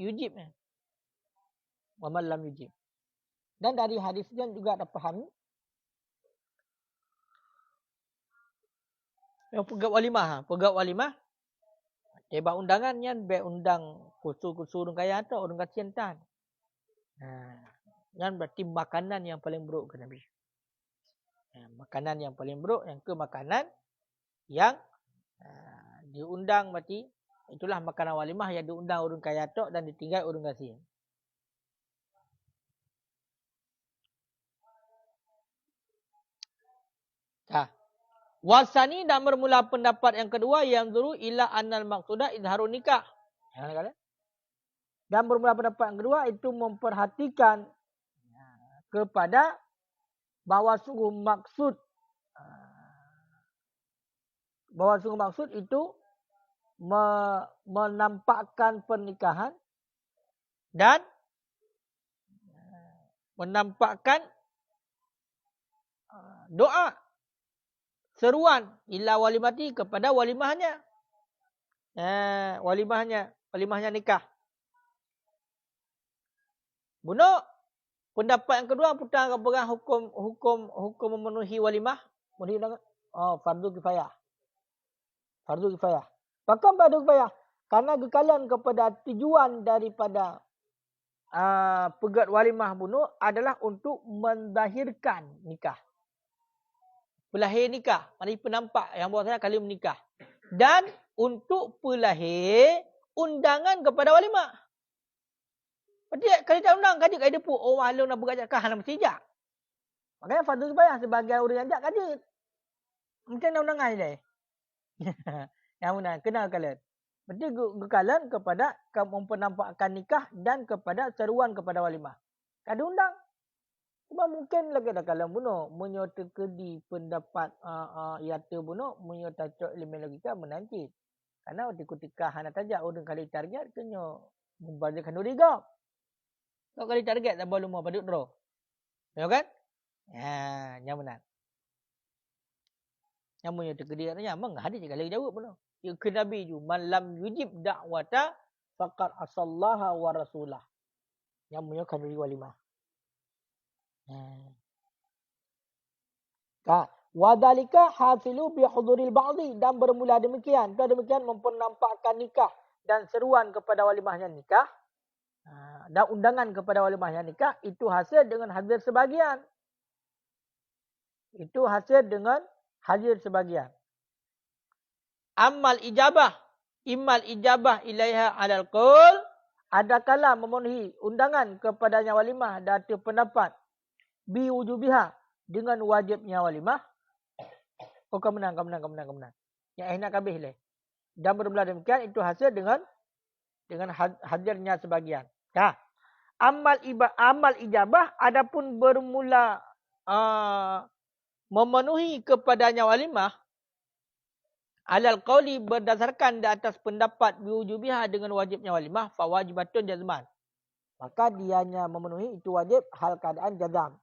Wa man lam yujib. Dan dari hadis ini juga ada faham yang pegat walimah tiba undangannya be undang kusu-kusu urang kaya atau urang kasihan tan. Yang berarti makanan yang paling buruk ke Nabi. Makanan yang paling buruk yang ke makanan yang diundang berarti itulah makanan walimah yang diundang urang kaya tok dan ditinggal urang kasihan. Wasani dan bermula pendapat yang kedua yang dulu ila annal maqsuda izharun nikah. Dan bermula pendapat yang kedua itu memperhatikan kepada bahawa sungguh maksud itu menampakkan pernikahan dan menampakkan doa seruan ila walimati kepada walimahnya. Walimahnya nikah. Bunuh pendapat yang kedua putang kepegang hukum memenuhi walimah, memenuhi undangan. Fardu kifayah. Bahkan fardu kifayah karena kekalian kepada tujuan daripada pegat walimah bunuh adalah untuk mendahirkan nikah. Pelahir nikah. Mari penampak yang bahawasanya kali menikah. Dan untuk pelahir undangan kepada walimah. Berarti kalau tak undang, kaji kat dia pun. Oh, malu nak bergajak kah, nak mesti jak. Makanya fardu kifayah sebagai orang yang jak kaji. Macam nak undangan je. Yang mana? Kenal kalian. Berarti kekalian kepada mempenampakkan nikah dan kepada seruan kepada walimah. Ada undang. Cuma mungkin lagi dah kalau bunuh menyatakan di pendapat yata bunuh menyatakan elemen logika menanti. Karena ketika hana tajak orang kali target kena membalikkan duriga. Kalau kali target tak boleh mau pada draw. Ya kan? Yang benar. Yang menyatakan dia katanya memang hadis kali jawab bunuh. Ya ke Nabi ju man lam yujib da'wata faqad asallaha wa rasulah. Yang menyatakan diri walimah. Wadalika hasilu bi huduril ba'dhi dan bermula demikian. Demikian mempernampakkan nikah dan seruan kepada walimahnya nikah dan undangan kepada walimahnya nikah itu hasil dengan hadir sebagian. Immal ijabah ilaiha alal qaul adakala memenuhi undangan kepadanya walimah dan pendapat bi wujubiha dengan wajibnya walimah. Kau menang. Yang enak habis leh. Dan bermula demikian itu hasil dengan hadirnya sebagian. Amal ijabah adapun bermula memenuhi kepadanya walimah alal qauli berdasarkan di atas pendapat bi wujubiha dengan wajibnya walimah fa wajibatun jazman. Maka dianya memenuhi itu wajib hal keadaan jazam.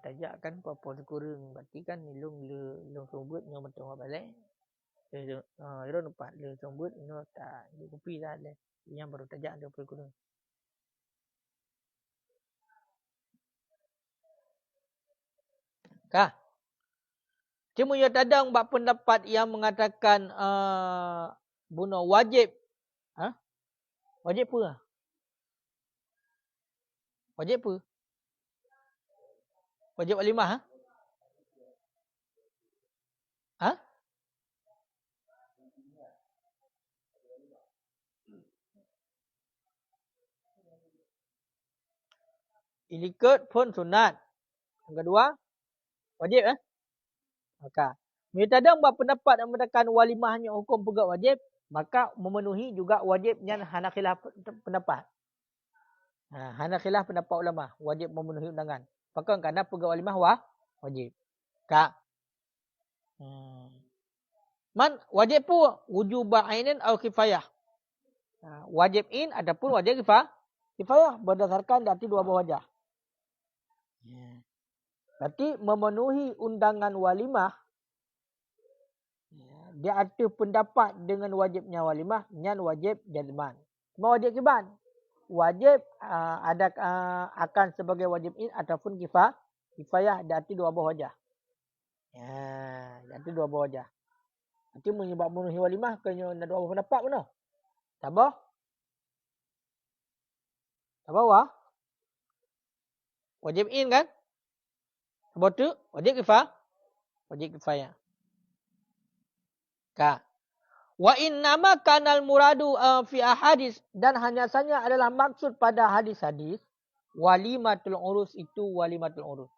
Tajak kan apa-apa kurang berarti kan ilung sombut yang betul balik. Iron empat le sombut ino tak di kopi dah le. Yang baru tajak dia kurang. Kah? Cuma ya tadang bab pendapat yang mengatakan bunuh wajib. Ha? Wajib apa? Wajib apa? Wajib walimah, ha? Ha? Ikut pun sunat. Yang kedua, wajib, eh? Maka, bila tadang buat pendapat yang mengatakan walimah hanya hukum pegat wajib, maka memenuhi juga wajibnya hana khilaf pendapat. Hana khilaf pendapat ulama, wajib memenuhi undangan. Maka kerana pegat walimah wajib. Kak. Man wajib pun wujub ainin atau kifayah. Wajib in ataupun wajib kifayah berdasarkan dari dua buah wajah. Berarti memenuhi undangan walimah, dia ada pendapat dengan wajibnya walimah, nyan wajib jazman. Cuma wajib kiban. Wajib akan sebagai wajib in ataupun kifayah dari dua buah wajah. Dari dua buah wajah. Nanti menyebab memenuhi walimah kena dua buah pendapat mana? Tabah? Tabah wah? Wajib in kan? Sebab tu wajib kifayah. Ka. Wa innama kanal muradu fi ahadis, dan hanya saja adalah maksud pada hadis-hadis walimatul urus itu walimatul urus.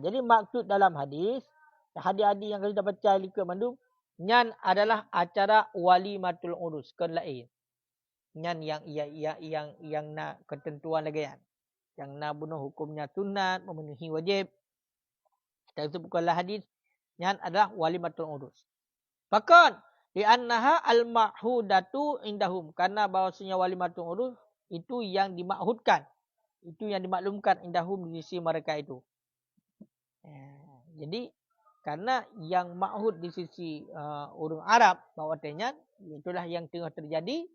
Jadi maksud dalam hadis yang kita baca likut mandum nyan adalah acara walimatul urus kan lain. Nyan yang nak ketentuan lagi kan. Yang nak bunuh hukumnya sunat, memenuhi wajib. Dan itu bukanlah hadis. Yang adalah walimatul urus. Bahkan, li'annaha al-ma'hudatu indahum. Karena bahawasanya walimatul urus, itu yang dimakhudkan. Itu yang dimaklumkan indahum di sisi mereka itu. Jadi, karena yang ma'hud di sisi orang Arab, bahawasanya, itulah yang tengah terjadi,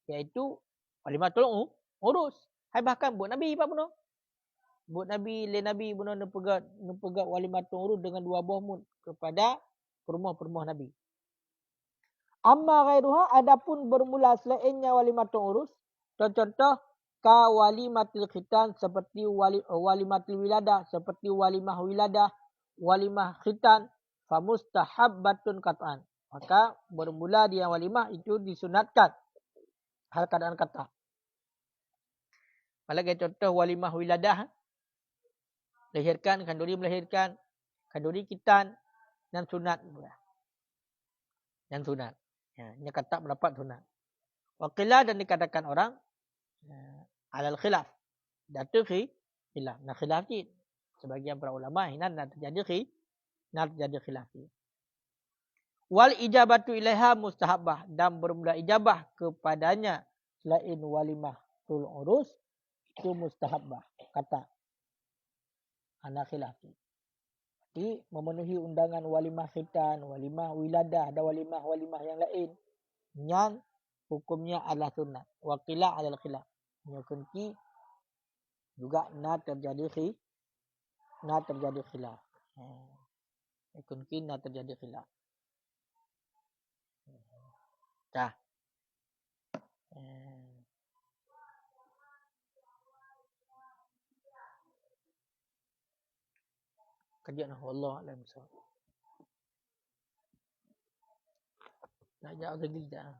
iaitu walimatul urus. Hai bahkan buat Nabi apa pun. Buat Nabi, le Nabi pun nepegat walimatul urus dengan dua buah mud kepada perumah-perumah Nabi. Amma ghairuha, adapun bermula selainnya walimatul urus, contoh ka walimatul khitan seperti walimatul wiladah, seperti walimah wiladah, walimah khitan, fa mustahabbatun qat'an. Maka bermula dia walimah itu disunatkan. Hal keadaan kata. Apalagi contoh walimah wiladah, melahirkan, kanduri melahirkan, kanduri khitan dan sunat. Dan sunat. Ini kata pendapat sunat. Waqilah, dan dikatakan orang alal khilaf. Datu khilaf. Nah khilaf ni sebagian para ulama ini nak terjadi khilaf ni. Wal ijabatu ilaiha mustahabbah, dan bermula ijabah kepadanya selain walimah tul urus itu mustahabbah. Kata anak khilaf ni. Jadi memenuhi undangan walimah khitan, walimah wiladah, ada walimah yang lain. Yang hukumnya adalah sunat. Waqilah alal khilaf. Kunci juga nak terjadi khilaf. Kunci nak terjadi khilaf. Dah. Kajian Allah alam sawab. Nak jauh lagi dah.